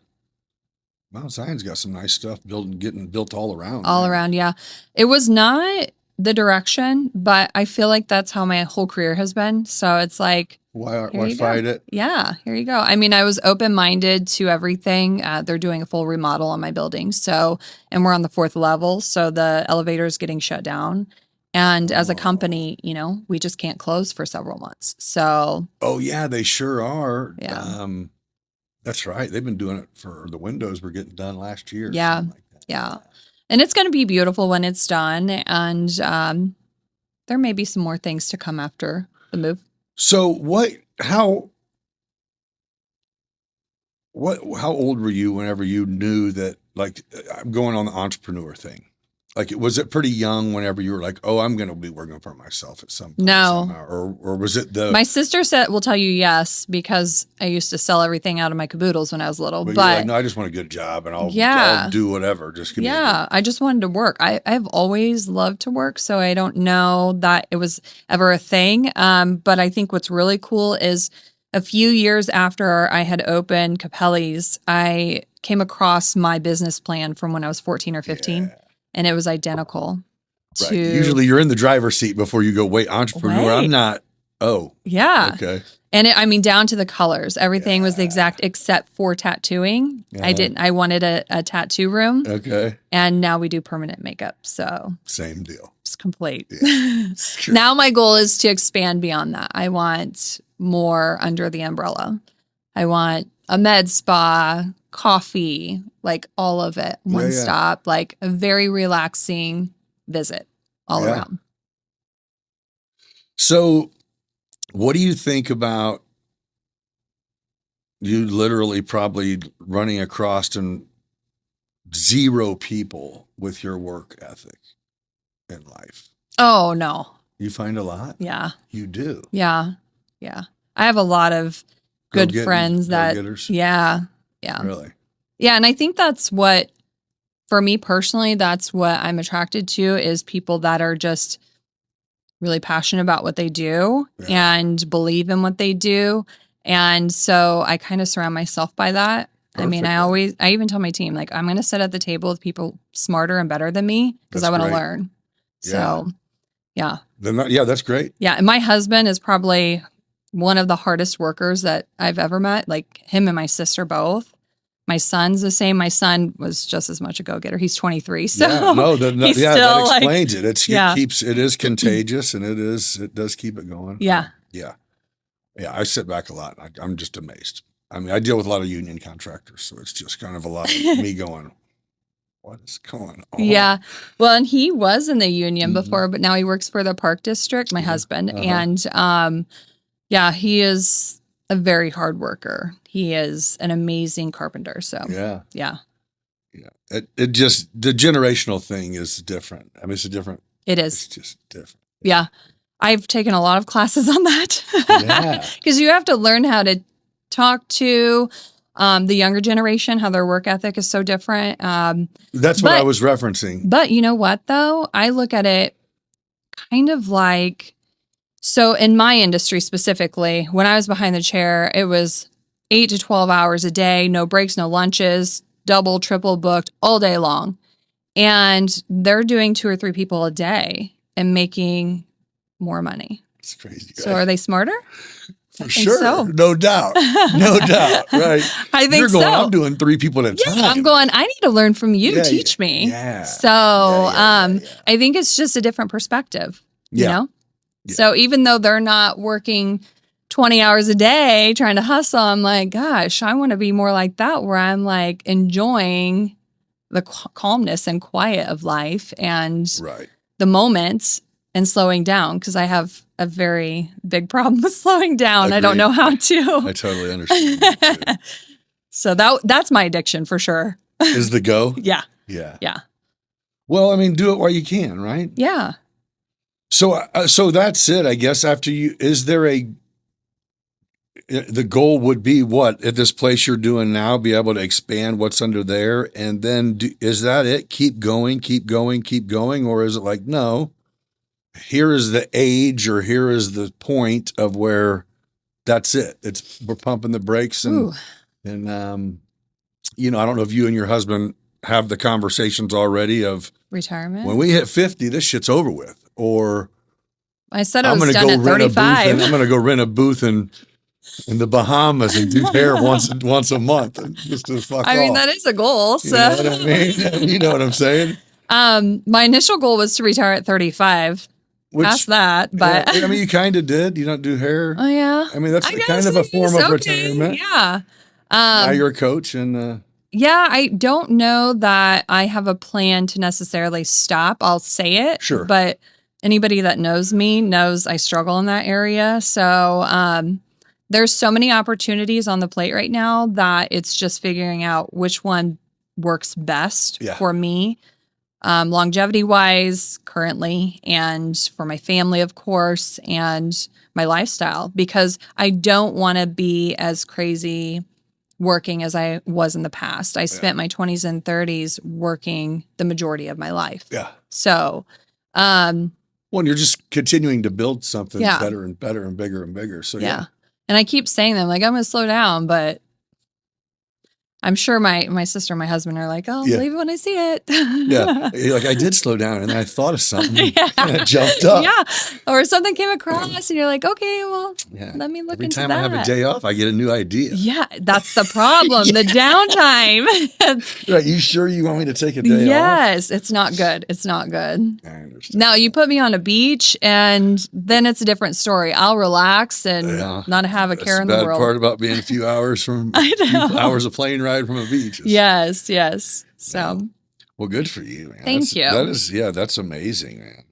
Mount Zion's got some nice stuff getting built all around. All around, yeah. It was not the direction, but I feel like that's how my whole career has been. So it's like, why fight it? Yeah, here you go. I mean, I was open-minded to everything. They're doing a full remodel on my building. So, and we're on the 4th level. So the elevator is getting shut down. And as a company, we just can't close for several months. So. Oh yeah, they sure are. Yeah. That's right. They've been doing it for the windows were getting done last year. Yeah. Like that. Yeah. And it's going to be beautiful when it's done. And there may be some more things to come after the move. So how old were you whenever you knew that, like, I'm going on the entrepreneur thing? Like, was it pretty young whenever you were like, oh, I'm going to be working for myself at some point? No. Somehow? Or was it my sister will tell you yes, because I used to sell everything out of my caboodles when I was little. But you're like, no, I just want a good job and I'll do whatever. Just give me I just wanted to work. I've always loved to work. So I don't know that it was ever a thing. But I think what's really cool is a few years after I had opened Capelli's, I came across my business plan from when I was 14 or 15. Yeah. And it was identical to. Usually you're in the driver's seat before you go, wait, entrepreneur. I'm not. Oh. Yeah. Okay. And down to the colors. Everything was the exact except for tattooing. I wanted a tattoo room. Okay. And now we do permanent makeup. So. Same deal. It's complete. Yeah. Sure. Now my goal is to expand beyond that. I want more under the umbrella. I want a med spa, coffee, like all of it, one stop, like a very relaxing visit all around. So what do you think about you literally probably running across and 0 people with your work ethic in life? Oh, no. You find a lot? Yeah. You do? Yeah. Yeah. I have a lot of good friends that, yeah. Really? Yeah. And I think that's what, for me personally, that's what I'm attracted to is people that are just really passionate about what they do and believe in what they do. And so I kind of surround myself by that. Perfect. I mean, I even tell my team, like, I'm going to sit at the table with people smarter and better than me because I want to learn. So, yeah. That's great. Yeah. And my husband is probably one of the hardest workers that I've ever met, like him and my sister both. My son's the same. My son was just as much a go-getter. He's 23. So that explains it. It is contagious and it does keep it going. Yeah. Yeah. I sit back a lot. I'm just amazed. I mean, I deal with a lot of union contractors, so it's just kind of a lot of me going, what is going on? Yeah. Well, and he was in the union before, but now he works for the Park District, my husband. And he is a very hard worker. He is an amazing carpenter. So yeah. It just, the generational thing is different. I mean, it's different. It is. It's just different. Yeah. I've taken a lot of classes on that. Yeah. Because you have to learn how to talk to the younger generation, how their work ethic is so different. That's what I was referencing. But you know what, though? I look at it kind of like, so in my industry specifically, when I was behind the chair, it was 8 to 12 hours a day, no breaks, no lunches, double, triple booked all day long. And they're doing 2 or 3 people a day and making more money. It's crazy. Right? So are they smarter? For sure. So. No doubt. No doubt. Right. I think You're going, so. I'm doing 3 people at a time. I'm going, I need to learn from you. Teach me. Yeah. So I think it's just a different perspective, you know? Yeah. So even though they're not working 20 hours a day trying to hustle, I'm like, gosh, I want to be more like that, where I'm like enjoying the calmness and quiet of life and the moments and slowing down, because I have a very big problem with slowing down. Agreed. I don't know how to. I totally understand that too. So that's my addiction for sure. Is the go? Yeah. Yeah. Yeah. Well, I mean, do it while you can, right? Yeah. So that's it, I guess. After you, is there the goal would be what at this place you're doing now, be able to expand what's under there, and then is that it? Keep going, or is it like, no, here is the age, or here is the point of where that's it. We're pumping the brakes and I don't know if you and your husband have the conversations already of retirement. When we hit 50, this shit's over with. Or I said I was done at 35. I'm going to go rent a booth in the Bahamas and do hair once a month. And just to fuck I mean, off. that is a goal. So. You know what I mean? You know what I'm saying? My initial goal was to retire at 35. Past that, but I mean, you kind of did. You don't do hair. Oh yeah. I mean, that's kind of a form of retirement. Yeah. Now you're a coach, and yeah, I don't know that I have a plan to necessarily stop. I'll say it, sure, but anybody that knows me knows I struggle in that area. So there's so many opportunities on the plate right now that it's just figuring out which one works best for me. Longevity wise currently, and for my family, of course, and my lifestyle, because I don't want to be as crazy working as I was in the past. I spent my 20s and 30s working the majority of my life. Yeah. So, well, you're just continuing to build something better and better and bigger and bigger. So yeah. And I keep saying that, like, I'm going to slow down, but I'm sure my sister and my husband are like, I'll believe it when I see it. Yeah. You're like, I did slow down, and then I thought of something and I jumped up. Yeah. Or something came across and you're like, okay, well, let me look into that. Every time I have a day off, I get a new idea. Yeah. That's the problem. The downtime. Right. You sure you want me to take a day off? Yes. It's not good. It's not good. I understand. Now you put me on a beach and then it's a different story. I'll relax and not have a care in the world. That's the bad part about being a few hours from a few hours of plane ride from a beach. Yes. So, well, good for you, man. Thank you. That's amazing, man.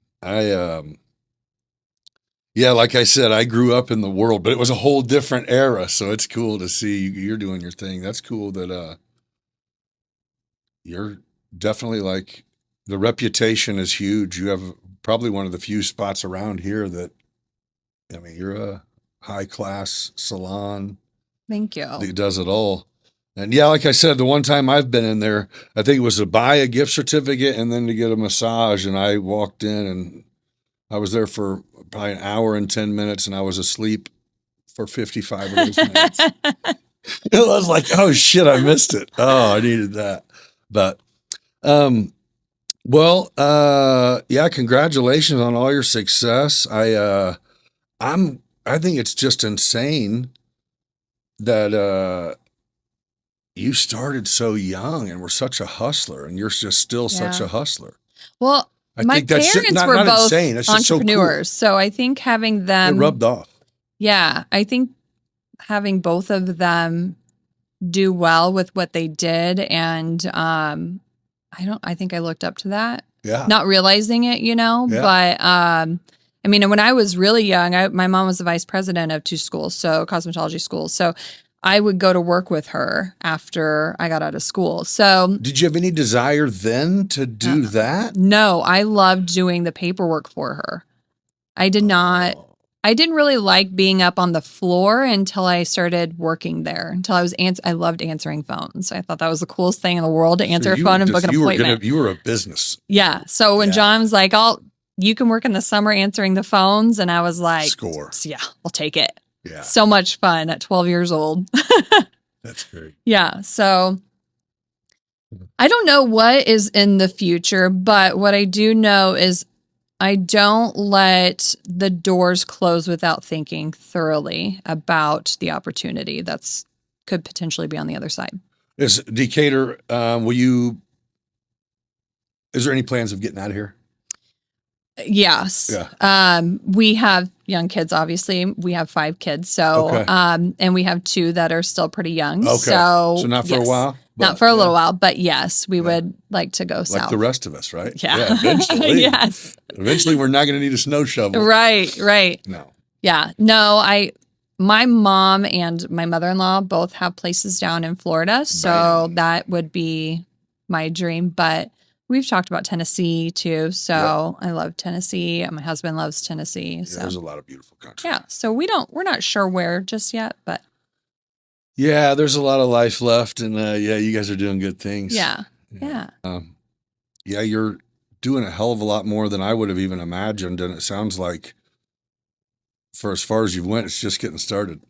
Like I said, I grew up in the world, but it was a whole different era. So it's cool to see you're doing your thing. That's cool that you're definitely, like, the reputation is huge. You have probably one of the few spots around here that, I mean, you're a high class salon. Thank you. That does it all. And like I said, the one time I've been in there, I think it was to buy a gift certificate and then to get a massage. And I walked in and I was there for probably an hour and 10 minutes and I was asleep for 55 of those minutes. It was like, oh shit, I missed it. Oh, I needed that. But, congratulations on all your success. I think it's just insane that, you started so young and were such a hustler, and you're just still such a hustler. Well, my parents were both entrepreneurs, so I think having them rubbed off. Yeah, I think having both of them do well with what they did, and I think I looked up to that. Yeah, not realizing it, but I mean, when I was really young, my mom was the vice president of 2 schools, so cosmetology schools, so I would go to work with her after I got out of school. So did you have any desire then to do that? No, I loved doing the paperwork for her. I did not. I didn't really like being up on the floor until I started working there. Until I was I loved answering phones. I thought that was the coolest thing in the world, to answer a phone and book an appointment. You were a business. Yeah. So when John was like, you can work in the summer answering the phones, and I was like, score. Yeah, I'll take it. Yeah. So much fun at 12 years old. That's great. Yeah. So I don't know what is in the future, but what I do know is I don't let the doors close without thinking thoroughly about the opportunity that's could potentially be on the other side. Is Decatur, is there any plans of getting out of here? Yes. Yeah. We have young kids, obviously. We have 5 kids. So, Okay. and we have 2 that are still pretty young. Okay. So not for a while? Not for a little while, but yes, we would like to go south. Like the rest of us, right? Yeah. Eventually. Yes. Eventually, we're not going to need a snow shovel. Right. No. Yeah. No, my mom and my mother-in-law both have places down in Florida. So that would be my dream. But we've talked about Tennessee too. So I love Tennessee. My husband loves Tennessee. So there's a lot of beautiful country. Yeah. So we're not sure where just yet, but. Yeah, there's a lot of life left. And you guys are doing good things. Yeah. You're doing a hell of a lot more than I would have even imagined. And it sounds like for as far as you've went, it's just getting started.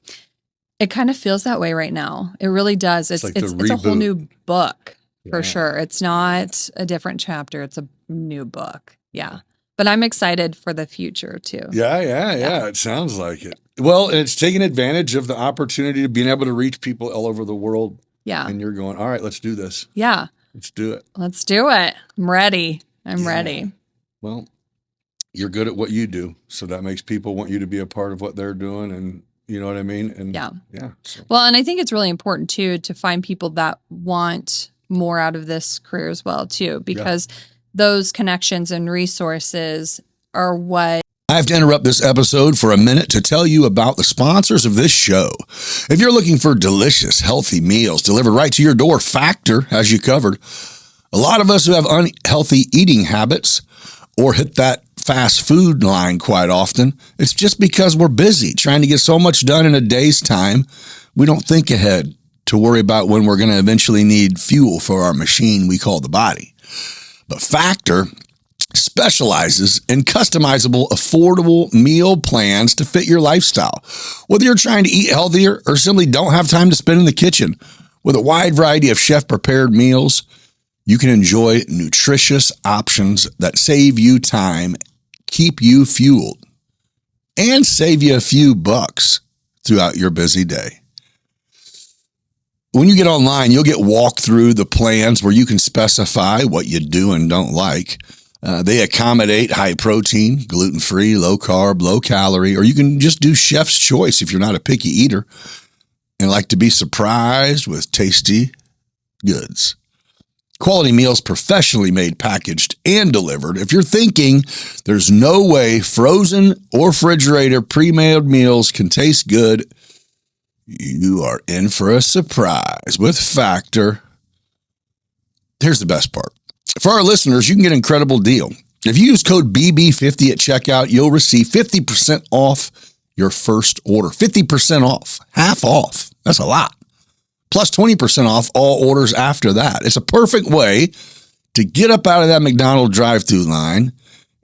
It kind of feels that way right now. It really does. It's like it's a whole new book for sure. It's not a different chapter. It's a new book. Yeah. But I'm excited for the future too. Yeah. It sounds like it. Well, and it's taking advantage of the opportunity of being able to reach people all over the world. Yeah. And you're going, all right, let's do this. Yeah. Let's do it. Let's do it. I'm ready. I'm ready. Well, you're good at what you do. So that makes people want you to be a part of what they're doing. And you know what I mean? And yeah. So. Well, and I think it's really important too, to find people that want more out of this career as well too, because those connections and resources are what. I have to interrupt this episode for a minute to tell you about the sponsors of this show. If you're looking for delicious, healthy meals delivered right to your door, Factor has you covered. A lot of us who have unhealthy eating habits or hit that fast food line quite often, it's just because we're busy trying to get so much done in a day's time, we don't think ahead to worry about when we're going to eventually need fuel for our machine we call the body. But Factor specializes in customizable, affordable meal plans to fit your lifestyle. Whether you're trying to eat healthier or simply don't have time to spend in the kitchen, with a wide variety of chef-prepared meals, you can enjoy nutritious options that save you time, keep you fueled, and save you a few bucks throughout your busy day. When you get online, you'll get walked through the plans where you can specify what you do and don't like. They accommodate high protein, gluten-free, low carb, low calorie, or you can just do chef's choice if you're not a picky eater and like to be surprised with tasty goods. Quality meals professionally made, packaged, and delivered. If you're thinking there's no way frozen or refrigerator pre-made meals can taste good, you are in for a surprise with Factor. Here's the best part. For our listeners, you can get an incredible deal. If you use code BB50 at checkout, you'll receive 50% off your first order. 50% off. Half off. That's a lot. Plus 20% off all orders after that. It's a perfect way to get up out of that McDonald's drive-thru line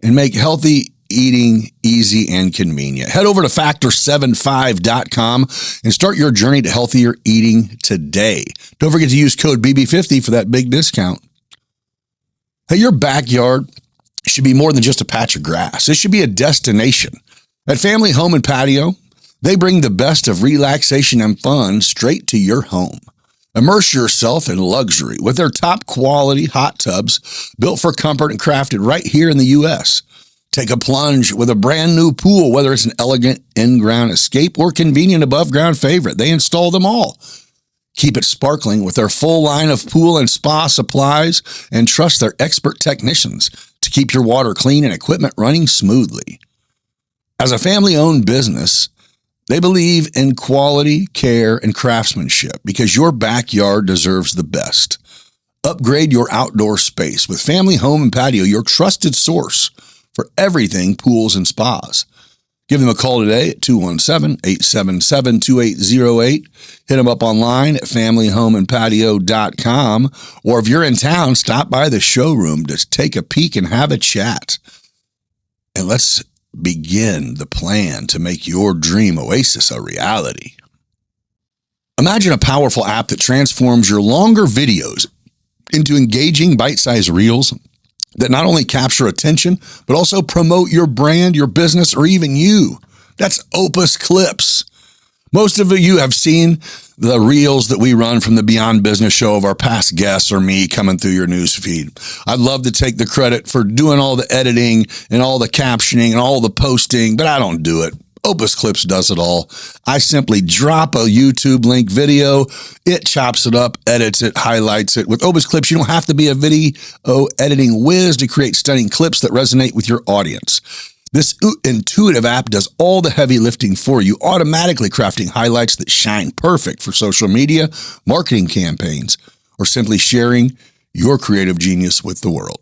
and make healthy eating easy and convenient. Head over to factor75.com and start your journey to healthier eating today. Don't forget to use code BB50 for that big discount. Hey, your backyard should be more than just a patch of grass. It should be a destination. At Family Home and Patio, they bring the best of relaxation and fun straight to your home. Immerse yourself in luxury with their top quality hot tubs built for comfort and crafted right here in the U.S. Take a plunge with a brand new pool, whether it's an elegant in-ground escape or convenient above-ground favorite. They install them all. Keep it sparkling with their full line of pool and spa supplies and trust their expert technicians to keep your water clean and equipment running smoothly. As a family-owned business, they believe in quality, care, and craftsmanship because your backyard deserves the best. Upgrade your outdoor space with Family Home and Patio, your trusted source for everything pools and spas. Give them a call today at 217-877-2808. Hit them up online at familyhomeandpatio.com. Or if you're in town, stop by the showroom to take a peek and have a chat. And let's begin the plan to make your dream oasis a reality. Imagine a powerful app that transforms your longer videos into engaging bite-sized reels that not only capture attention, but also promote your brand, your business, or even you. That's Opus Clips. Most of you have seen the reels that we run from the Beyond Business show of our past guests or me coming through your news feed. I'd love to take the credit for doing all the editing and all the captioning and all the posting, but I don't do it. Opus Clips does it all. I simply drop a YouTube link video. It chops it up, edits it, highlights it. With Opus Clips, you don't have to be a video editing whiz to create stunning clips that resonate with your audience. This intuitive app does all the heavy lifting for you, automatically crafting highlights that shine perfect for social media, marketing campaigns, or simply sharing your creative genius with the world.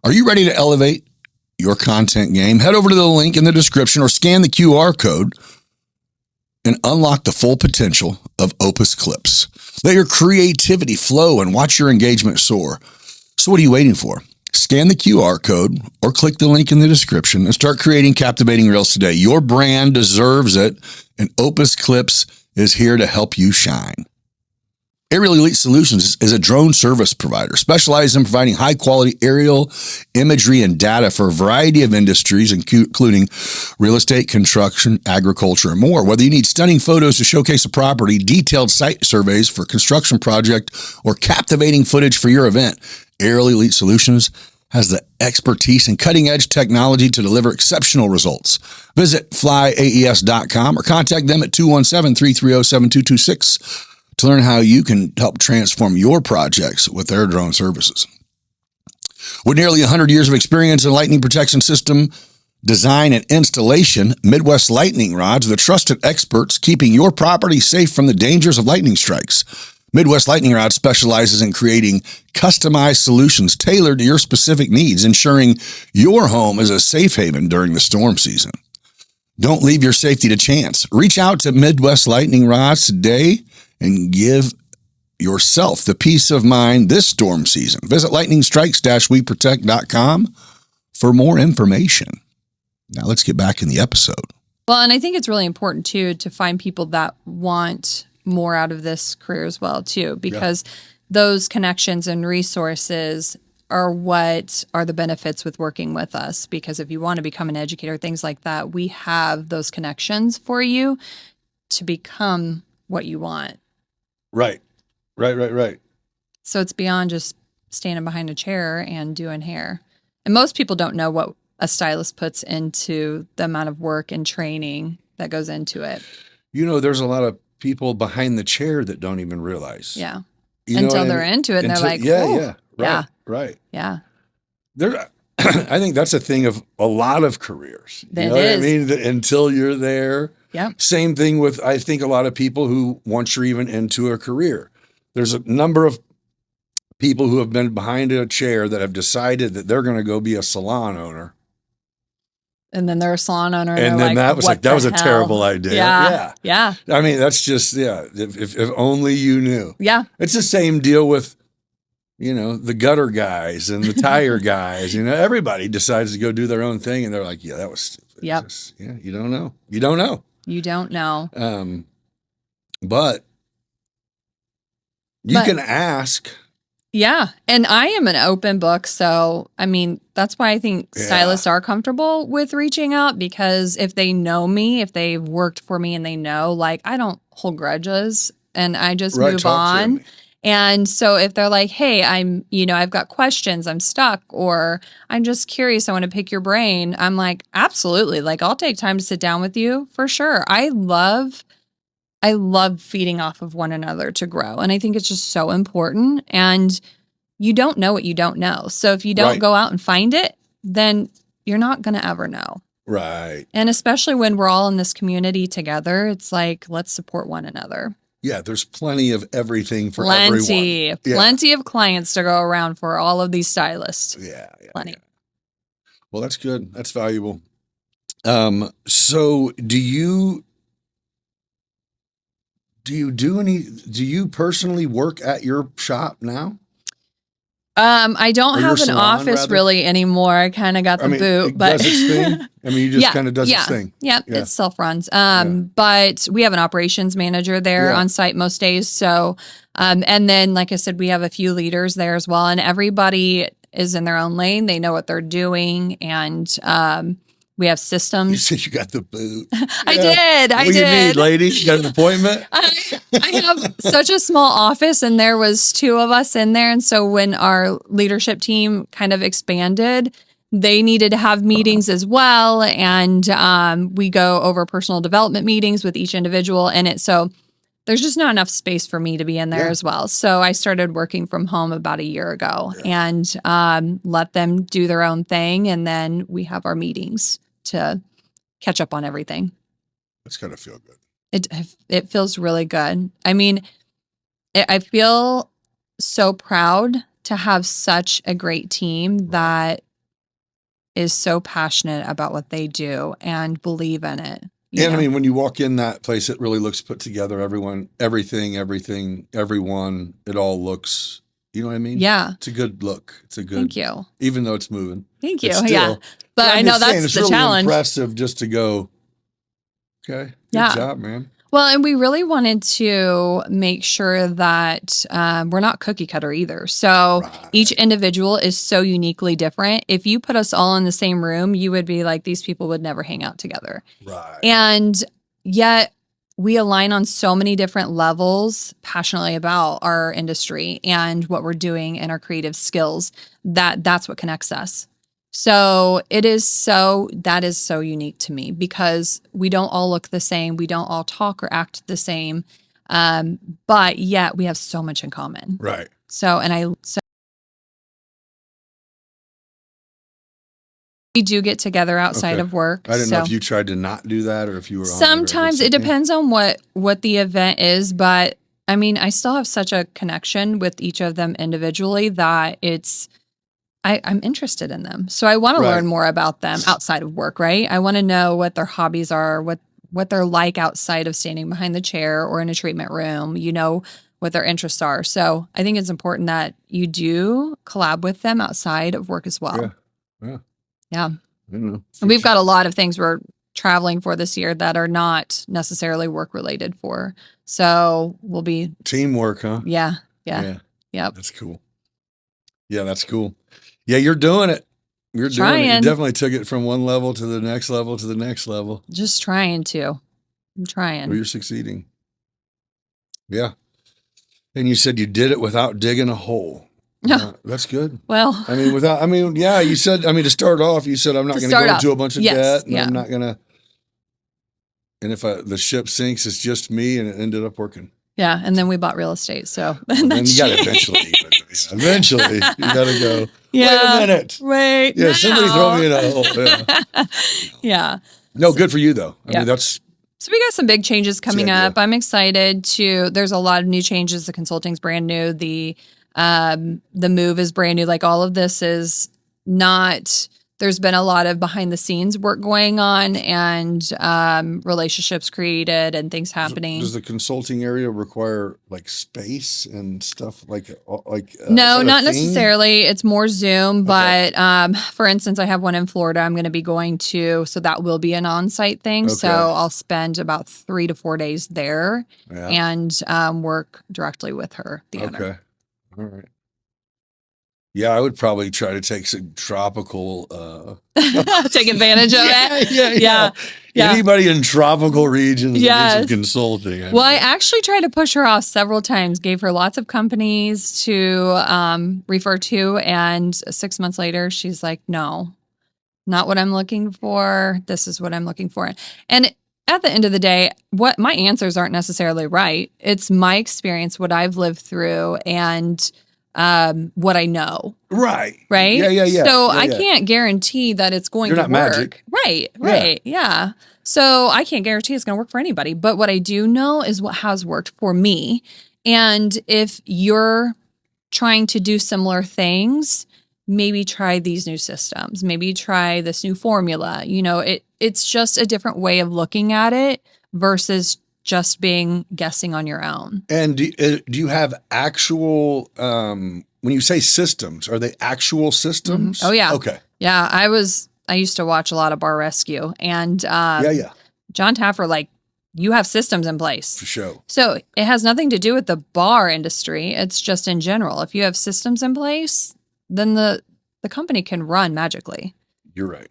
Are you ready to elevate your content game? Head over to the link in the description or scan the QR code and unlock the full potential of Opus Clips. Let your creativity flow and watch your engagement soar. So what are you waiting for? Scan the QR code or click the link in the description and start creating captivating reels today. Your brand deserves it, and Opus Clips is here to help you shine. Aerial Elite Solutions is a drone service provider specialized in providing high-quality aerial imagery and data for a variety of industries, including real estate, construction, agriculture, and more. Whether you need stunning photos to showcase a property, detailed site surveys for a construction project, or captivating footage for your event, Aerial Elite Solutions has the expertise and cutting-edge technology to deliver exceptional results. Visit flyaes.com or contact them at 217-330-7226 to learn how you can help transform your projects with their drone services. With nearly 100 years of experience in lightning protection system design and installation, Midwest Lightning Rods are the trusted experts keeping your property safe from the dangers of lightning strikes. Midwest Lightning Rod specializes in creating customized solutions tailored to your specific needs, ensuring your home is a safe haven during the storm season. Don't leave your safety to chance. Reach out to Midwest Lightning Rods today and give yourself the peace of mind this storm season. Visit lightningstrikes-weprotect.com for more information. Now let's get back in the episode. Well, and I think it's really important too to find people that want more out of this career as well too, because those connections and resources are what are the benefits with working with us. Because if you want to become an educator, things like that, we have those connections for you to become what you want. Right. So it's beyond just standing behind a chair and doing hair. And most people don't know what a stylist puts into the amount of work and training that goes into it. You know, there's a lot of people behind the chair that don't even realize. Yeah. You Until they're into it and they're like, Right. Yeah. There, I think that's a thing of a lot of careers. You know what I mean? Until you're there. Yeah. Same thing with, I think, a lot of people who, once you're even into a career, there's a number of people who have been behind a chair that have decided that they're going to go be a salon owner. And then they're a salon owner. And then that was a terrible idea. Yeah. I mean, that's just, if only you knew. Yeah. It's the same deal with, the gutter guys and the tire guys. Everybody decides to go do their own thing. And they're like, that was stupid. Yep. You don't know. You don't know. You don't know. But you can ask. Yeah. And I am an open book. So, I mean, that's why I think stylists are comfortable with reaching out, because if they know me, if they've worked for me and they know, like, I don't hold grudges and I just move on. And so if they're like, hey, I've got questions, I'm stuck, or I'm just curious, I want to pick your brain. I'm like, absolutely. Like, I'll take time to sit down with you for sure. I love feeding off of one another to grow. And I think it's just so important. And you don't know what you don't know. So if you don't go out and find it, then you're not going to ever know. Right. And especially when we're all in this community together, it's like, let's support one another. Yeah, there's plenty of everything for everyone. Plenty of clients to go around for all of these stylists. Yeah. Plenty. Yeah. Well, that's good. That's valuable. So do you personally work at your shop now? I don't Or your have an salon, office rather? really anymore. I kind of got the boot, it but does its thing. I mean, you just kind of does its thing. Yeah, it self-runs. But we have an operations manager there on site most days. So, and then, like I said, we have a few leaders there as well, and everybody is in their own lane. They know what they're doing, and we have systems. You said you got the boot. I did. What do you need, lady? You got an appointment? I have such a small office, and there was 2 of us in there. And so when our leadership team kind of expanded, they needed to have meetings as well. And we go over personal development meetings with each individual in it. So there's just not enough space for me to be in there as well. So I started working from home about a year ago and let them do their own thing. And then we have our meetings to catch up on everything. That's got to feel good. It feels really good. I mean, I feel so proud to have such a great team that is so passionate about what they do and believe in it. And I mean, when you walk in that place, it really looks put together. Everyone, everything, everyone, it all looks, you know what I mean? Yeah. It's a good look. It's a good, Thank you. Even though it's moving. Thank you. Still, yeah. But I know that's it's the really challenge. impressive just to go, okay, good job, man. Well, and we really wanted to make sure that we're not cookie cutter either. So each individual is so uniquely different. If you put us all in the same room, you would be like, these people would never hang out together. Right. And yet we align on so many different levels passionately about our industry and what we're doing and our creative skills that's what connects us. So that is so unique to me because we don't all look the same. We don't all talk or act the same. But yet we have so much in common. Right. So we do get together outside of work. I didn't know if you tried to not do that or if you were on sometimes it depends on what the event is. But I mean, I still have such a connection with each of them individually that I'm interested in them. So I want to learn more about them outside of work, right? I want to know what their hobbies are, what they're like outside of standing behind the chair or in a treatment room, what their interests are. So I think it's important that you do collab with them outside of work as well. Yeah. And we've got a lot of things we're traveling for this year that are not necessarily work related for. So we'll be teamwork, huh? Yeah. Yep. That's cool. Yeah, that's cool. Yeah, you're doing it. You're doing it. You definitely took it from one level to the next level to the next level. Just trying to. I'm trying. Well, you're succeeding. Yeah. And you said you did it without digging a hole. That's good. Well, you said, to start off, you said, I'm not going to go into a bunch of debt. And I'm not going to. And if the ship sinks, it's just me. And it ended up working. Yeah. And then we bought real estate. So then you got to eventually, you got to go. Yeah. Wait a minute. Wait. Yeah. Somebody throw me in a hole. Yeah. No, good for you though. I mean, so we got some big changes coming up. I'm excited there's a lot of new changes. The consulting's brand new. The move is brand new. Like all of this is not, there's been a lot of behind the scenes work going on and relationships created and things happening. Does the consulting area require like space and stuff no, not necessarily. It's more Zoom, but for instance, I have one in Florida I'm going to be going to, so that will be an on-site thing. Okay. So I'll spend about 3 to 4 days there and work directly with her, the owner. Okay. All right. Yeah, I would probably try to take some tropical. Take advantage of it. Yeah. Anybody in tropical regions that needs some consulting. I actually tried to push her off several times. Gave her lots of companies to refer to, and 6 months later, she's like, "No, not what I'm looking for. This is what I'm looking for." And at the end of the day, what my answers aren't necessarily right. It's my experience, what I've lived through, and what I know. Right. Yeah. So I can't guarantee that it's going to work. Magic. Right. Yeah. So I can't guarantee it's going to work for anybody. But what I do know is what has worked for me. And if you're trying to do similar things, maybe try these new systems. Maybe try this new formula. It's just a different way of looking at it versus just guessing on your own. And do you have actual when you say systems, are they actual systems? Oh yeah. Okay. Yeah. I used to watch a lot of Bar Rescue, and Yeah. John Taffer, like, you have systems in place. For sure. So it has nothing to do with the bar industry. It's just in general. If you have systems in place, then the company can run magically. You're right.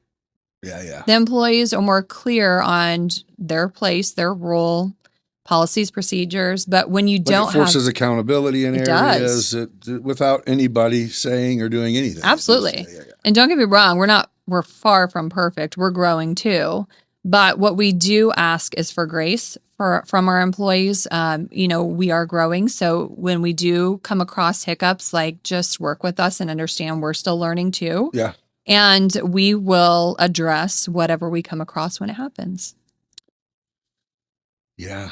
Yeah. The employees are more clear on their place, their role, policies, procedures. But when you don't it forces accountability in areas without anybody saying or doing anything. Absolutely. Yeah. And don't get me wrong, we're far from perfect. We're growing too. But what we do ask is for grace from our employees. We are growing. So when we do come across hiccups, like, just work with us and understand we're still learning too. Yeah. And we will address whatever we come across when it happens. Yeah.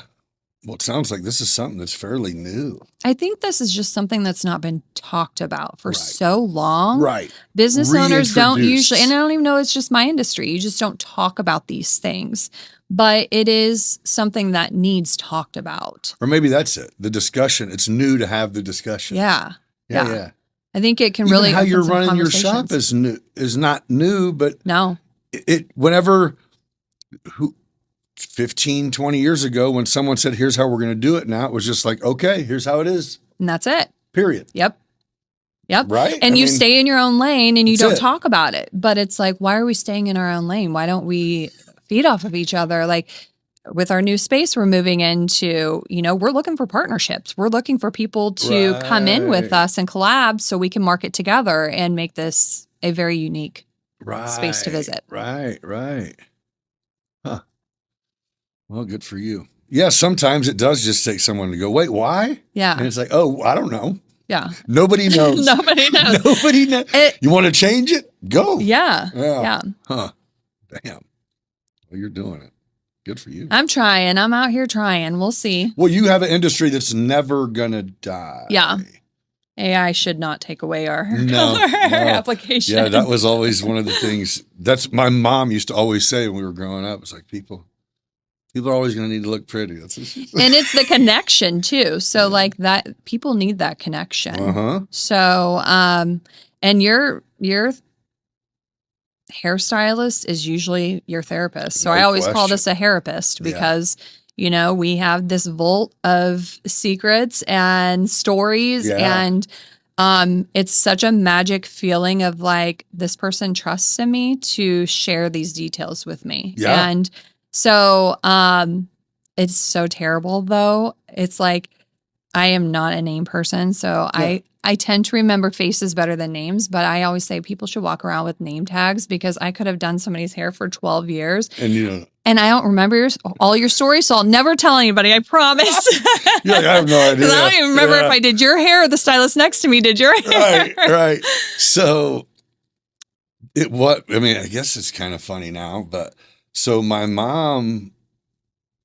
Well, it sounds like this is something that's fairly new. I think this is just something that's not been talked about for so long. Right. Business owners don't usually, and I don't even know it's just my industry. You just don't talk about these things. But it is something that needs talked about. Or maybe that's it. The discussion. It's new to have the discussion. Yeah. I think it can Even really how open you're some running your shop is not new, but no. Whenever 15, 20 years ago, when someone said, here's how we're going to do it now, it was just like, okay, here's how it is. And that's it. Period. Yep. Right? And you stay in your own lane and you don't it. talk about it. But it's like, why are we staying in our own lane? Why don't we feed off of each other? Like, with our new space we're moving into, we're looking for partnerships. We're looking for people to come in with us and collab so we can market together and make this a very unique space to visit. Right. Huh. Well, good for you. Yeah, sometimes it does just take someone to go, wait, why? Yeah. And it's like, oh, I don't know. Yeah. Nobody knows. Nobody knows. Nobody knows. You want to change it? Go. Yeah. Huh. Damn. Well, you're doing it. Good for you. I'm trying. I'm out here trying. We'll see. Well, you have an industry that's never going to die. Yeah. AI should not take away our application. Yeah, that was always one of the things. That's my mom used to always say when we were growing up. It's like people are always going to need to look pretty. That's what she said. And it's the connection too. So like that, people need that connection. Uh-huh. So, and your hairstylist is usually your therapist. So I always call this a therapist because, we have this vault of secrets and stories and it's such a magic feeling of like, this person trusts in me to share these details with me. Yeah. And so it's so terrible though. It's like, I am not a name person. So I tend to remember faces better than names, but I always say people should walk around with name tags because I could have done somebody's hair for 12 years. And I don't remember all your stories, so I'll never tell anybody, I promise. I have no idea. Because I don't even remember if I did your hair or the stylist next to me did your hair. Right. So I guess it's kind of funny now, but so my mom,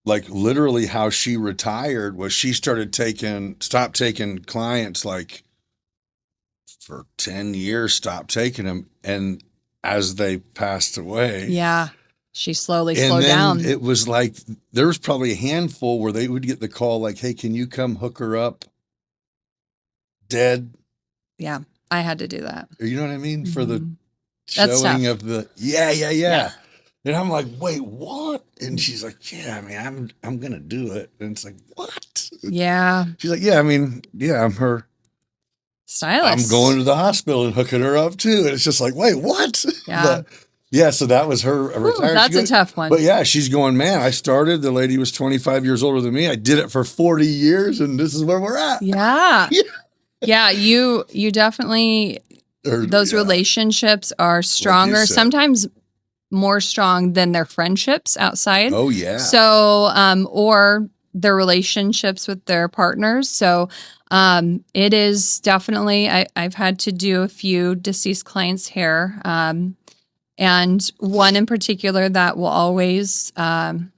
like literally how she retired was she stopped taking clients like for 10 years, stopped taking them. And as they passed away. Yeah. She slowly slowed down. It was like, there was probably a handful where they would get the call like, hey, can you come hook her up dead? Yeah. I had to do that. You know what I mean? Mm-hmm. For the That's showing tough. of the, yeah. And I'm like, wait, what? And she's like, yeah, I mean, I'm going to do it. And it's like, what? Yeah. She's like, yeah, I mean, yeah, I'm her stylist. I'm going to the hospital and hooking her up too. And it's just like, wait, what? Yeah. So that was her retirement. That's a tough one. But yeah, she's going, man, I started, the lady was 25 years older than me. I did it for 40 years and this is where we're at. Yeah. Yeah. You definitely, those relationships are stronger, sometimes more strong than their friendships outside. Oh yeah. So, or their relationships with their partners. So, it is definitely, I've had to do a few deceased clients' hair. And one in particular that will always tug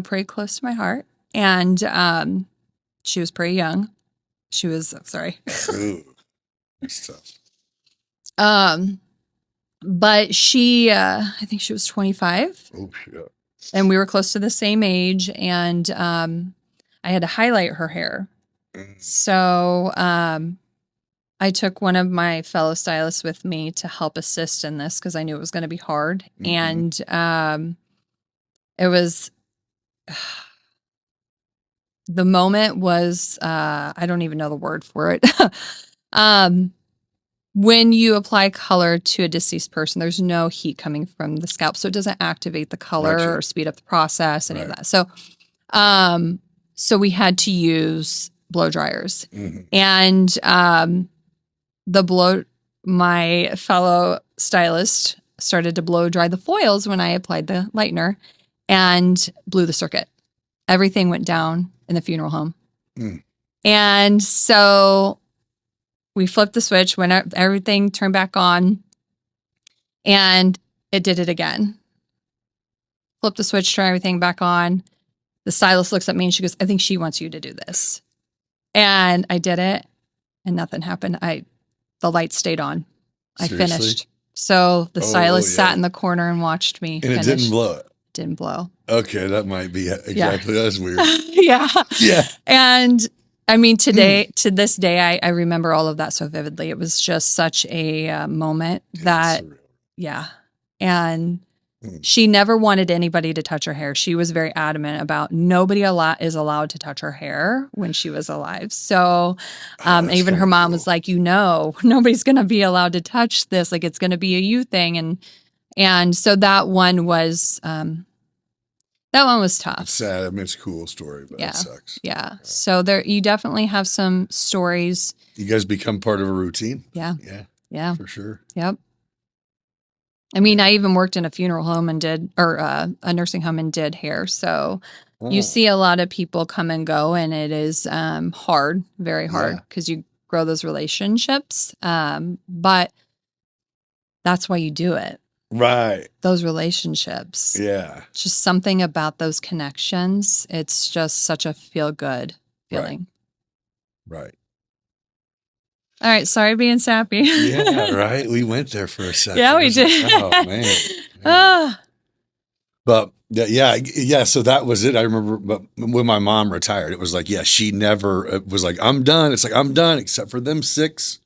pretty close to my heart. And she was pretty young. She was, sorry. Ooh, that's tough. But she, I think she was 25. Oh, shit. And we were close to the same age. And I had to highlight her hair. So I took one of my fellow stylists with me to help assist in this because I knew it was going to be hard. And it was, the moment was, I don't even know the word for it. When you apply color to a deceased person, there's no heat coming from the scalp, so it doesn't activate the color or speed up the process, any of that. So, so we had to use blow dryers, and my fellow stylist started to blow dry the foils when I applied the lightener, and blew the circuit. Everything went down in the funeral home, and so we flipped the switch when everything turned back on, and it did it again. Flip the switch, turn everything back on. The stylist looks at me and she goes, I think she wants you to do this. And I did it, and nothing happened. The light stayed on. Seriously? I finished. So the stylist sat in the corner and watched me finish. And it didn't blow it? Didn't blow. Okay, that might be exactly. That's weird. Yeah. And I mean, to this day, I remember all of that so vividly. It was just such a moment that, and she never wanted anybody to touch her hair. She was very adamant about nobody is allowed to touch her hair when she was alive. So even her mom was like, nobody's going to be allowed to touch this. Like, it's going to be a you thing. And so that one was tough. It's sad. I mean, it's a cool story, but it sucks. Yeah. So you definitely have some stories. You guys become part of a routine. Yeah. Yeah. For sure. Yep. I mean, I even worked in a funeral home and a nursing home and did hair. So you see a lot of people come and go, and it is hard, very hard, because you grow those relationships. But that's why you do it. Right. Those relationships. Yeah. Just something about those connections. It's just such a feel-good feeling. Right. All right. Sorry being sappy. Yeah, right. We went there for a second. Yeah, we did. Like, oh, man. But yeah. So that was it. I remember, but when my mom retired, it was like, she never, it was like, I'm done. It's like, I'm done, except for them 6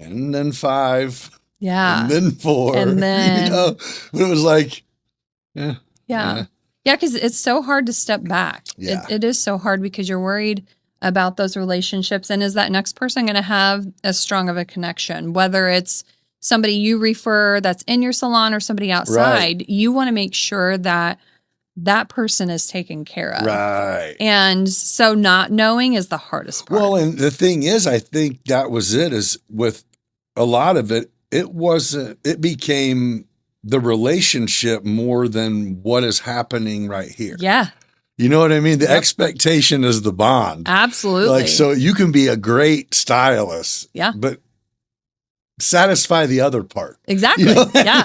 and then 5. Yeah. And then 4. And then, but it was like, Yeah. Because it's so hard to step back. Yeah. It is so hard because you're worried about those relationships. And is that next person going to have as strong of a connection? Whether it's somebody you refer that's in your salon or somebody outside, you want to make sure that that person is taken care of. Right. And so not knowing is the hardest part. Well, and the thing is, I think that was it, is with a lot of it, it became the relationship more than what is happening right here. Yeah. You know what I mean? The expectation is the bond. Absolutely. Like, so you can be a great stylist, but satisfy the other part. Exactly. You know? Yeah.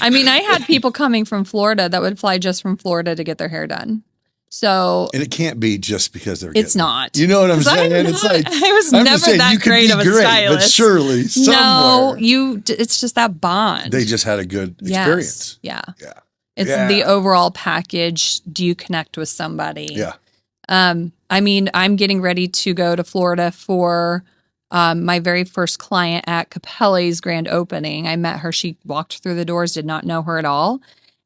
I mean, I had people coming from Florida that would fly just from Florida to get their hair done. So, and it can't be just because they're. It's not. You know what I'm saying? It's like I was never that great of a stylist. But surely, somewhere, it's just that bond. They just had a good experience. Yeah. It's the overall package. Do you connect with somebody? Yeah. I mean, I'm getting ready to go to Florida for my very first client at Capelli's grand opening. I met her. She walked through the doors, did not know her at all.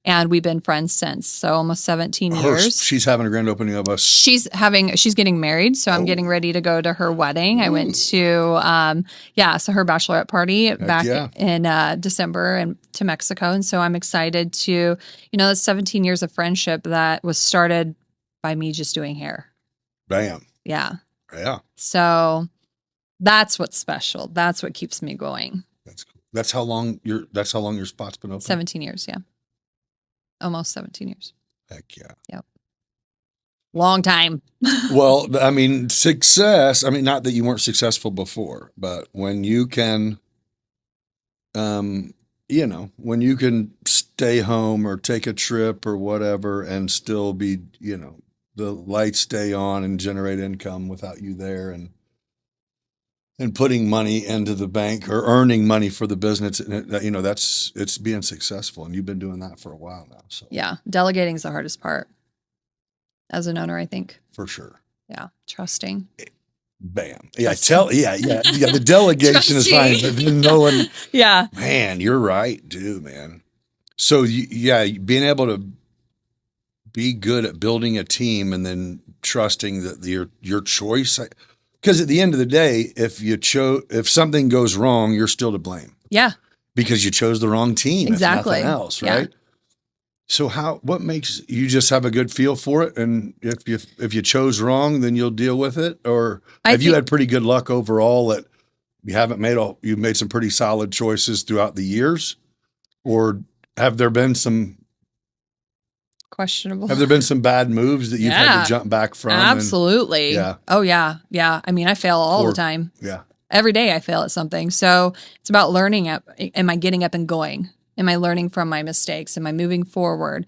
And we've been friends since. So almost 17 years. She's having a grand opening of us. She's getting married. So I'm getting ready to go to her wedding. I went to, so her bachelorette party back in December and to Mexico. And so I'm excited to, that's 17 years of friendship that was started by me just doing hair. Bam. Yeah. Yeah. So that's what's special. That's what keeps me going. That's cool. That's how long your spot's been open? 17 years. Yeah. Almost 17 years. Heck yeah. Yep. Long time. Well, I mean, success, not that you weren't successful before, but when you can, when you can stay home or take a trip or whatever and still be, the lights stay on and generate income without you there, and putting money into the bank or earning money for the business, it's being successful. And you've been doing that for a while now. So yeah, delegating is the hardest part as an owner, I think. For sure. Yeah, trusting. bam. Yeah, the delegation is fine, but then no one. Yeah. Man, you're right, dude, man. So being able to be good at building a team and then trusting that your choice, because at the end of the day, if something goes wrong, you're still to blame. Yeah. Because you chose the wrong team, Exactly. if nothing else, right? Yeah. So what makes you just have a good feel for it? And if you chose wrong, then you'll deal with it? Or have you had pretty good luck overall that you've made some pretty solid choices throughout the years? Or have there been some questionable? Have there been some bad moves that you've had to jump back from? Absolutely. Oh yeah. Yeah. I mean, I fail all the time. Yeah. Every day I fail at something. So it's about learning. Am I getting up and going? Am I learning from my mistakes? Am I moving forward?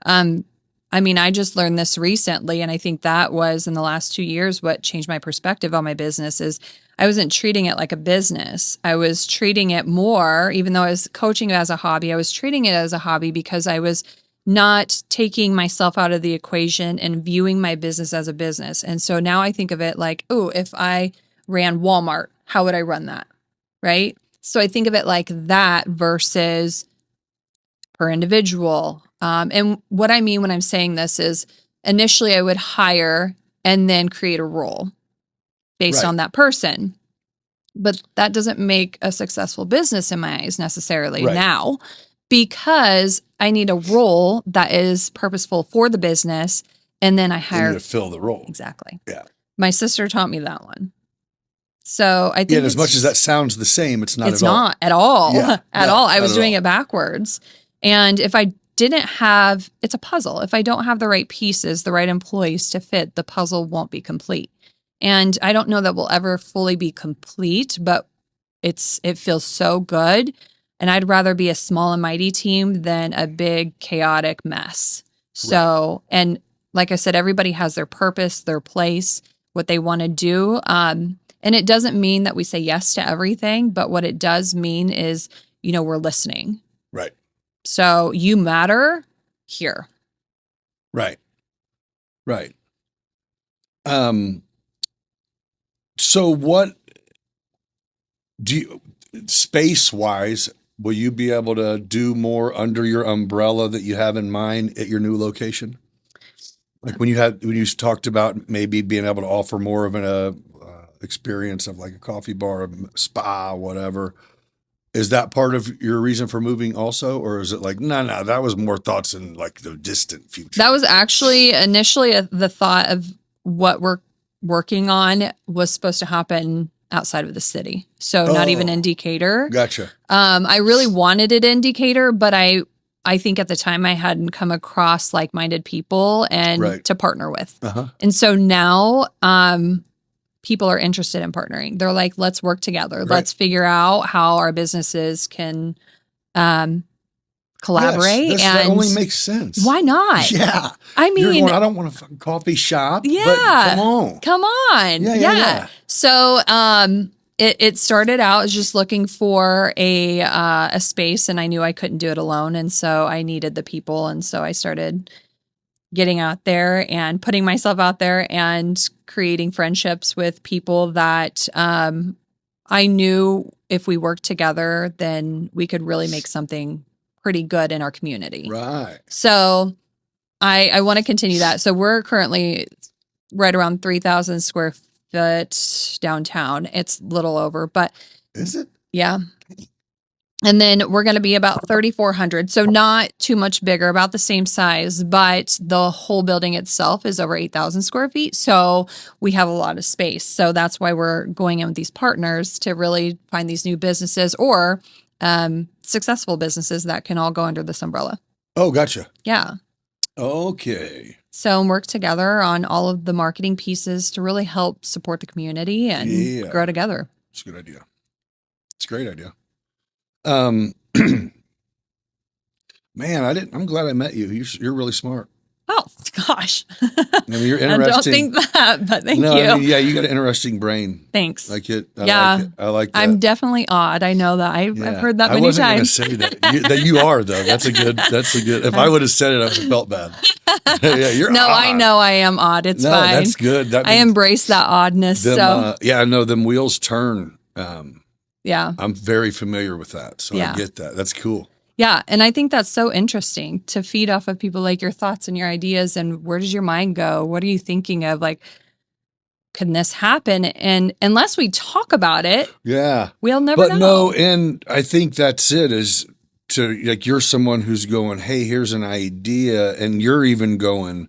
I mean, I just learned this recently, and I think that was in the last 2 years what changed my perspective on my business is I wasn't treating it like a business. I was treating it more, even though I was coaching it as a hobby, I was treating it as a hobby because I was not taking myself out of the equation and viewing my business as a business. And so now I think of it like, oh, if I ran Walmart, how would I run that? Right? So I think of it like that versus per individual. And what I mean when I'm saying this is initially I would hire and then create a role based on that person. But that doesn't make a successful business in my eyes necessarily now, because I need a role that is purposeful for the business. And then I hire. You need to fill the role. Exactly. Yeah. My sister taught me that one. So I think and as much as that sounds the same, it's not at all. At all. Yeah, at all. I was doing it backwards. And if I didn't have, it's a puzzle. If I don't have the right pieces, the right employees to fit, the puzzle won't be complete. And I don't know that we'll ever fully be complete, but it feels so good. And I'd rather be a small and mighty team than a big chaotic mess. So, and like I said, everybody has their purpose, their place, what they want to do. And it doesn't mean that we say yes to everything, but what it does mean is, we're listening. Right. So you matter here. Right. Right. So what do you, space-wise, will you be able to do more under your umbrella that you have in mind at your new location? Like when you talked about maybe being able to offer more of an experience of like a coffee bar, a spa, whatever. Is that part of your reason for moving also? Or is it like, no, that was more thoughts in like the distant future? That was actually initially the thought of what we're working on was supposed to happen outside of the city. So not even in Decatur. Gotcha. I really wanted it in Decatur, but I think at the time I hadn't come across like-minded people and to partner with. And so now, people are interested in partnering. They're like, let's work together. Let's figure out how our businesses can collaborate. Yes, that only makes sense. Why not? Yeah. I mean, I don't want a fucking coffee shop. Yeah. But come on. Yeah. So it started out as just looking for a space, and I knew I couldn't do it alone. And so I needed the people. And so I started getting out there and putting myself out there and creating friendships with people that I knew if we worked together, then we could really make something pretty good in our community. Right. So I want to continue that. So we're currently right around 3,000 square foot downtown. It's a little over, but. Is it? Yeah. And then we're going to be about 3,400. So not too much bigger, about the same size, but the whole building itself is over 8,000 square feet. So we have a lot of space. So that's why we're going in with these partners to really find these new businesses or successful businesses that can all go under this umbrella. Oh, gotcha. Yeah. Okay. So work together on all of the marketing pieces to really help support the community and grow together. It's a good idea. It's a great idea. Man, I'm glad I met you. You're really smart. Oh gosh. I mean, you're I interesting. don't think that, but thank No, you. I mean, yeah, you got an interesting brain. Thanks. Like it. Yeah. Like it. I like that. I'm definitely odd. I know that. I've heard that many I wasn't times. going to say that. You are though. That's a good. If I would have said it, I would have felt bad. Yeah, you're No, odd. I know I am odd. It's No, fine. that's good. That I embrace that oddness. them, yeah, no, them wheels turn. Yeah. I'm very familiar with that. So Yeah. I get that. That's cool. Yeah. And I think that's so interesting to feed off of people, like your thoughts and your ideas and where does your mind go? What are you thinking of? Like, can this happen? And unless we talk about it, Yeah. we'll never know. No, and I think that's it is to like, you're someone who's going, hey, here's an idea. And you're even going,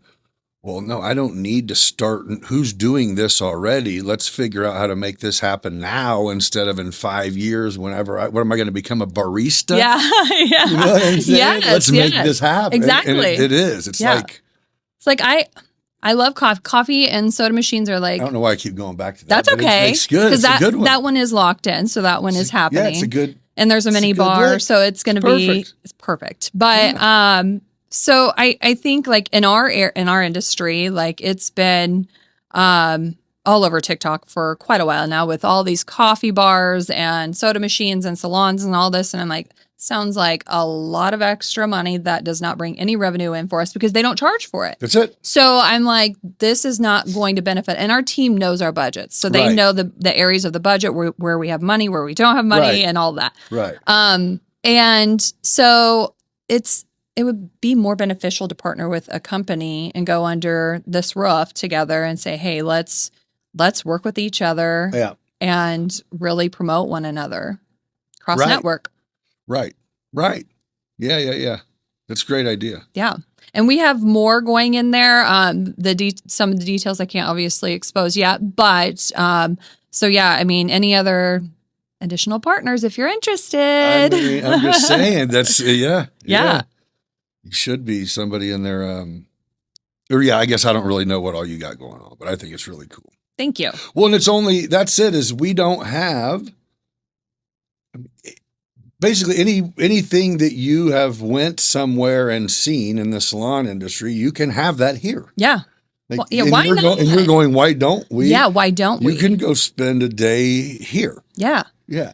well, no, I don't need to start. Who's doing this already? Let's figure out how to make this happen now instead of in 5 years. What am I going to become, a barista? Yeah. Yeah. You know what I'm saying? Yes, Let's make this happen. Exactly. And it is. It's like, it's like I love coffee. Coffee and soda machines are like. I don't know why I keep going back to that. That's okay. It's good. It's a good one. That one is locked in, so that one is happening. Yeah, it's a good. And there's a mini bar, so it's going to be it's perfect. But so I think like in our industry, like it's been all over TikTok for quite a while now with all these coffee bars and soda machines and salons and all this. And I'm like, sounds like a lot of extra money that does not bring any revenue in for us because they don't charge for it. That's it. So I'm like, this is not going to benefit. And our team knows our budgets. So they know the areas of the budget where we have money, where we don't have money and all that. Right. And so it would be more beneficial to partner with a company and go under this roof together and say, hey, let's work with each other and really promote one another cross network. Right. Yeah. That's a great idea. Yeah. And we have more going in there. Some of the details I can't obviously expose yet, but so yeah, I mean, any other additional partners if you're interested. I'm just saying that's Yeah. You should be somebody in there. Or yeah, I guess I don't really know what all you got going on, but I think it's really cool. Thank you. Well, and that's it, is we don't have basically anything that you have went somewhere and seen in the salon industry, you can have that here. Yeah. Like, why not? And you're going, why don't we? Yeah, why don't we? You can go spend a day here. Yeah. Yeah.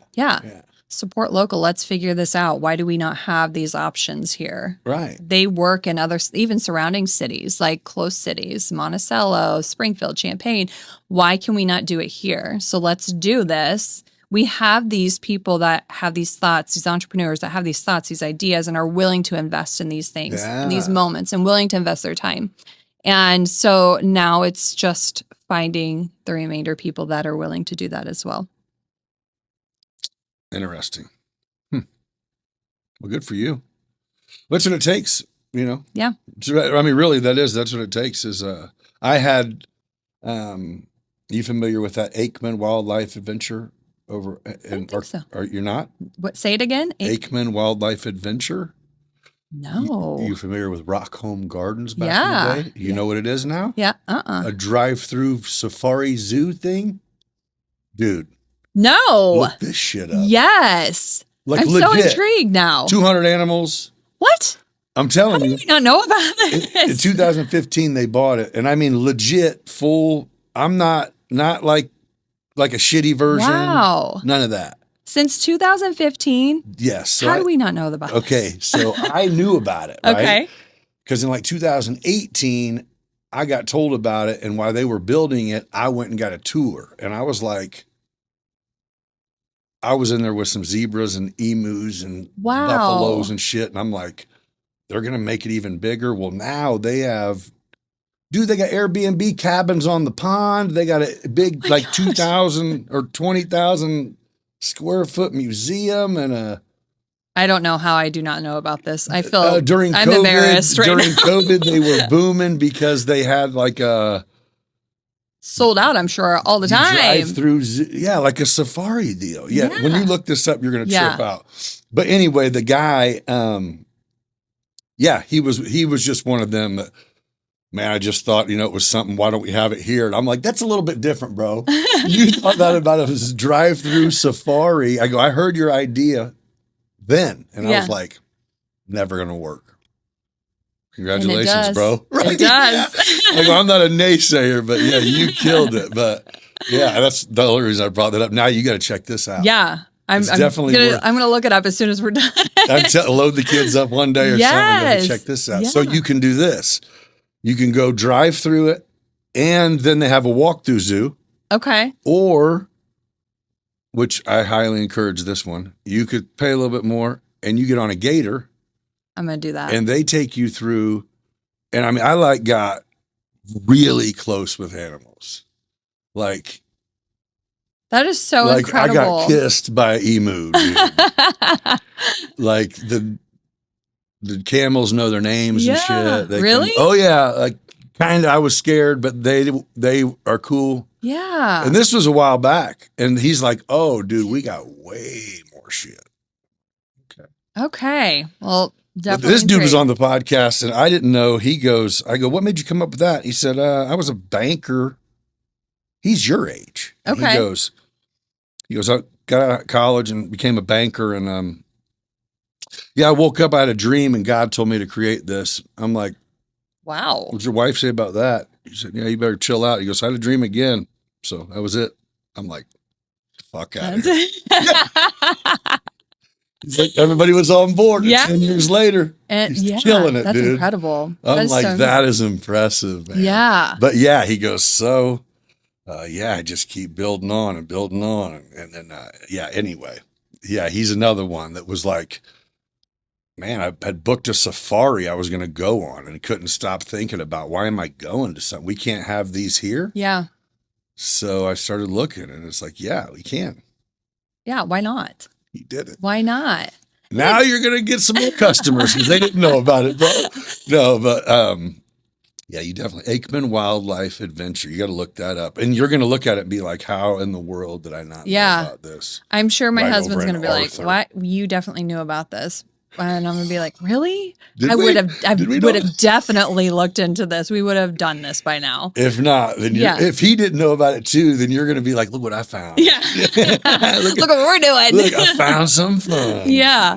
Support local. Let's figure this out. Why do we not have these options here? Right. They work in other, even surrounding cities, like close cities, Monticello, Springfield, Champaign. Why can we not do it here? So let's do this. We have these people that have these thoughts, these entrepreneurs that have these thoughts, these ideas, and are willing to invest in these things, in these moments, and willing to invest their time. And so now it's just finding the remainder people that are willing to do that as well. Interesting. Well, good for you. That's what it takes, you know? Yeah. I mean, really, that's what it takes is, I had, you familiar with that Aikman Wildlife Adventure over in, or you're not? What, say it again? Aikman Wildlife Adventure? No. You familiar with Rock Home Gardens back in the day? You know what it is now? Yeah. A drive-through safari zoo thing? Dude. No. Look this shit up. Yes. Like I'm legit. so intrigued now. 200 animals. What? I'm telling you. How do you not know about this? In 2015, they bought it. And I mean, legit, full. I'm not like a shitty version. Wow. None of that. Since 2015? Yes. So how do we not know about this? Okay. So I knew about it. Right? Okay. Because in like 2018, I got told about it. And while they were building it, I went and got a tour. And I was like, I was in there with some zebras and emus and buffaloes and shit. And I'm like, they're going to make it even bigger. Well, now they have, they got Airbnb cabins on the pond. They got a big, 2,000 or 20,000 square foot museum and I don't know how I do not know about this. I feel during I'm COVID, embarrassed right during now. COVID, they were booming because they had like a sold out, I'm sure, all the time. Drive-through, like a safari deal. Yeah. When you look this up, you're going to trip out. But anyway, the guy, he was just one of them that, man, I just thought, it was something. Why don't we have it here? And I'm like, that's a little bit different, bro. You thought that about a drive-through safari. I go, I heard your idea then. And I was like, never going to work. Congratulations, bro. Right? It does. Like, I'm not a naysayer, but yeah, you killed it. But yeah, that's the only reason I brought that up. Now you got to check this out. Yeah. I'm gonna look it up as soon as we're done. Load the kids up one day or something. And check this out. Yeah. So you can do this. You can go drive through it, and then they have a walk-through zoo. Okay. Or, which I highly encourage this one, you could pay a little bit more, and you get on a gator. I'm gonna do that. And they take you through. And I mean, I got really close with animals, like. That is so incredible. I got kissed by an emu, dude. Like the camels know their names and shit. Really? Oh yeah. Like kind of, I was scared, but they are cool. Yeah. And this was a while back. And he's like, oh, dude, we got way more shit. Okay. Well, definitely. But this dude was on the podcast and I didn't know. I go, what made you come up with that? He said, I was a banker. He's your age. And okay. He goes, I got out of college and became a banker. And I woke up, I had a dream and God told me to create this. I'm like, wow. What'd your wife say about that? He said, yeah, you better chill out. He goes, I had a dream again. So that was it. I'm like, fuck out of here. He's like, everybody was on board. Yeah. 10 years later, and he's killing it, that's dude. Incredible. I'm like, that is impressive, man. Yeah. But yeah, he goes, so, I just keep building on and building on. And then, anyway. Yeah, he's another one that was like, man, I had booked a safari I was going to go on and couldn't stop thinking about, why am I going to something? We can't have these here? Yeah. So I started looking and it's like, yeah, we can. Yeah, why not? He did it. Why not? Now you're going to get some more customers because they didn't know about it, bro. No, but yeah, you definitely, Aikman Wildlife Adventure. You got to look that up. And you're going to look at it and be like, how in the world did I not know about this? I'm sure my husband's going to be like, what? You definitely knew about this. And I'm going to be like, really? I would have definitely looked into this. We would have done this by now. If not, then if he didn't know about it too, then you're going to be like, look what I found. Yeah. look what we're doing. Look, I found some fun. Yeah.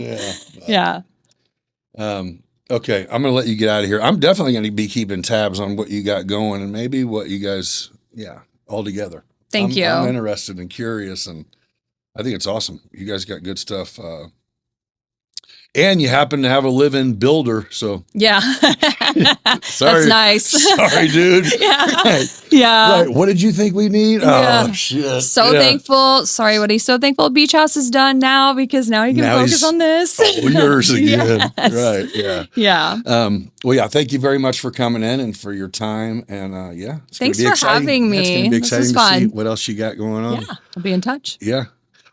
Okay. I'm going to let you get out of here. I'm definitely going to be keeping tabs on what you got going and maybe what you guys, all together. Thank you. I'm interested and curious and I think it's awesome. You guys got good stuff. And you happen to have a live-in builder, so yeah, sorry, that's nice. Sorry, dude. Yeah. Right. What did you think we need? Yeah. Oh shit! So thankful. Sorry, Woody. So thankful. Beach House is done now because now he can focus on this. Yours again. Yes. Right. Yeah. Yeah. Well, yeah. Thank you very much for coming in and for your time. And thanks for having me. It's gonna be exciting this is to fun. see what else you got going on. Yeah, I'll be in touch. Yeah.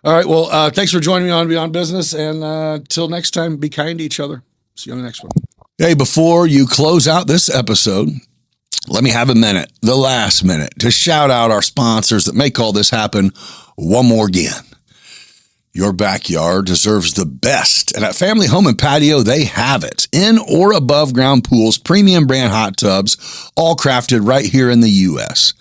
All right. Well, thanks for joining me on Beyond Business. And till next time, be kind to each other. See you on the next one. Hey, before you close out this episode, let me have a minute, the last minute, to shout out our sponsors that make all this happen one more again. Your backyard deserves the best. And at Family Home and Patio, they have it. In or above ground pools, premium brand hot tubs, all crafted right here in the U.S.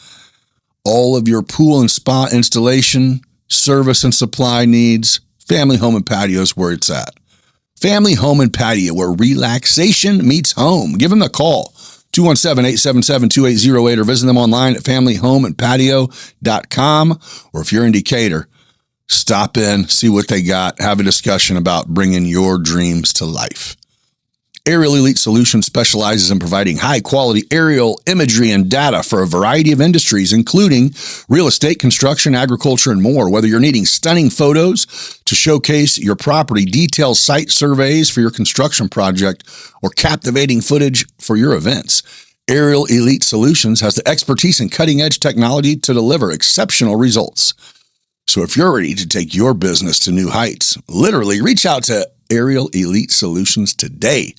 All of your pool and spa installation, service and supply needs, Family Home and Patio is where it's at. Family Home and Patio, where relaxation meets home. Give them a call, 217-877-2808, or visit them online at familyhomeandpatio.com. Or if you're in Decatur, stop in, see what they got, have a discussion about bringing your dreams to life. Aerial Elite Solutions specializes in providing high-quality aerial imagery and data for a variety of industries, including real estate, construction, agriculture, and more. Whether you're needing stunning photos to showcase your property, detailed site surveys for your construction project, or captivating footage for your events, Aerial Elite Solutions has the expertise and cutting-edge technology to deliver exceptional results. So if you're ready to take your business to new heights, literally reach out to Aerial Elite Solutions today.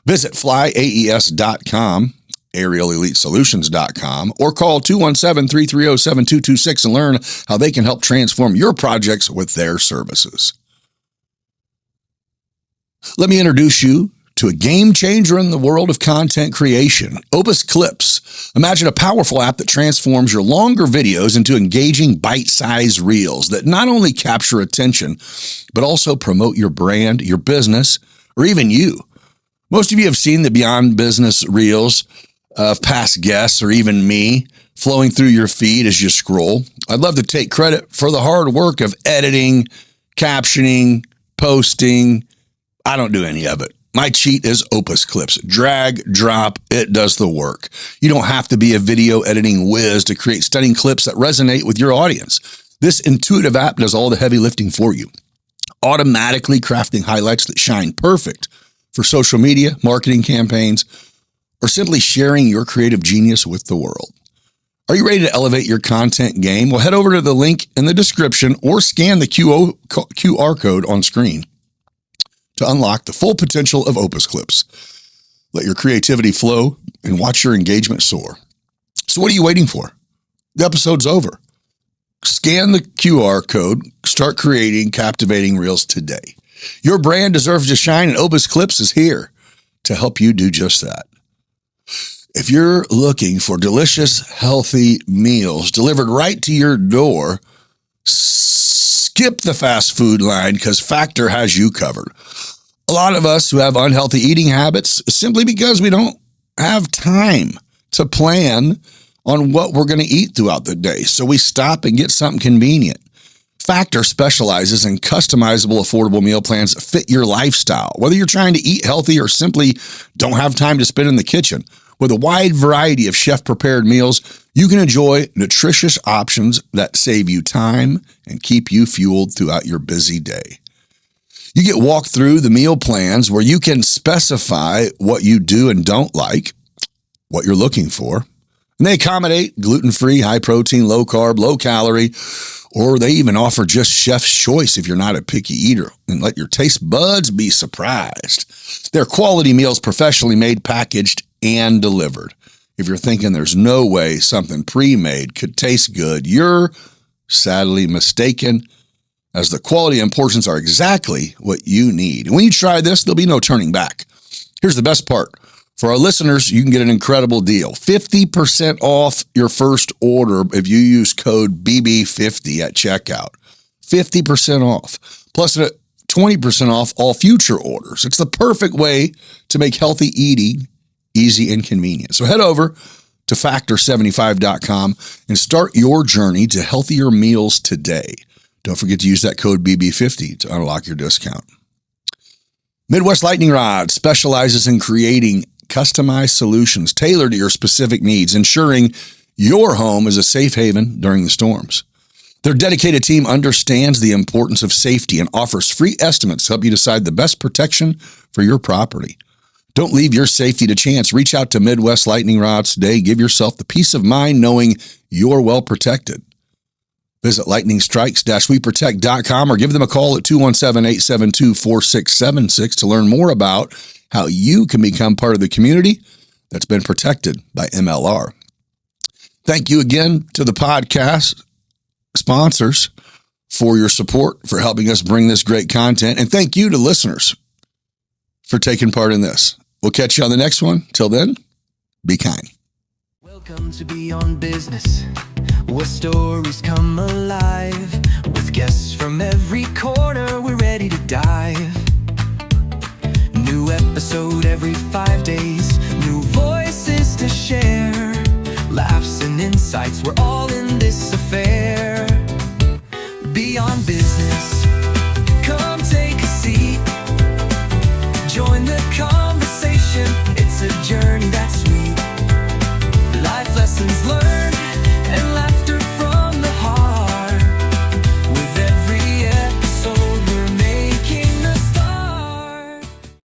Visit flyaes.com, aerialelitesolutions.com, or call 217-330-7226 and learn how they can help transform your projects with their services. Let me introduce you to a game changer in the world of content creation, Opus Clips. Imagine a powerful app that transforms your longer videos into engaging bite-sized reels that not only capture attention, but also promote your brand, your business, or even you. Most of you have seen the Beyond Business reels of past guests or even me flowing through your feed as you scroll. I'd love to take credit for the hard work of editing, captioning, posting. I don't do any of it. My cheat is Opus Clips. Drag, drop, it does the work. You don't have to be a video editing whiz to create stunning clips that resonate with your audience. This intuitive app does all the heavy lifting for you, automatically crafting highlights that shine perfect for social media, marketing campaigns, or simply sharing your creative genius with the world. Are you ready to elevate your content game? Well, head over to the link in the description or scan the QR code on screen to unlock the full potential of Opus Clips. Let your creativity flow and watch your engagement soar. So what are you waiting for? The episode's over. Scan the QR code, start creating captivating reels today. Your brand deserves to shine, and Opus Clips is here to help you do just that. If you're looking for delicious, healthy meals delivered right to your door, skip the fast food line because Factor has you covered. A lot of us who have unhealthy eating habits simply because we don't have time to plan on what we're going to eat throughout the day. So we stop and get something convenient. Factor specializes in customizable, affordable meal plans that fit your lifestyle. Whether you're trying to eat healthy or simply don't have time to spend in the kitchen, with a wide variety of chef-prepared meals, you can enjoy nutritious options that save you time and keep you fueled throughout your busy day. You get walked through the meal plans where you can specify what you do and don't like, what you're looking for, and they accommodate gluten-free, high-protein, low-carb, low-calorie, or they even offer just chef's choice if you're not a picky eater, and let your taste buds be surprised. They're quality meals, professionally made, packaged, and delivered. If you're thinking there's no way something pre-made could taste good, you're sadly mistaken, as the quality and portions are exactly what you need. And when you try this, there'll be no turning back. Here's the best part. For our listeners, you can get an incredible deal. 50% off your first order if you use code BB50 at checkout. 50% off. Plus 20% off all future orders. It's the perfect way to make healthy eating easy and convenient. So head over to factor75.com and start your journey to healthier meals today. Don't forget to use that code BB50 to unlock your discount. Midwest Lightning Rod specializes in creating customized solutions tailored to your specific needs, ensuring your home is a safe haven during the storms. Their dedicated team understands the importance of safety and offers free estimates to help you decide the best protection for your property. Don't leave your safety to chance. Reach out to Midwest Lightning Rods today. Give yourself the peace of mind knowing you're well protected. Visit lightningstrikes-weprotect.com or give them a call at 217-872-4676 to learn more about how you can become part of the community that's been protected by MLR. Thank you again to the podcast sponsors for your support, for helping us bring this great content. And thank you to listeners for taking part in this. We'll catch you on the next one. Till then, be kind. Welcome to Beyond Business, where stories come alive. With guests from every corner, we're ready to dive. New episode every 5 days, new voices to share. Laughs and insights, we're all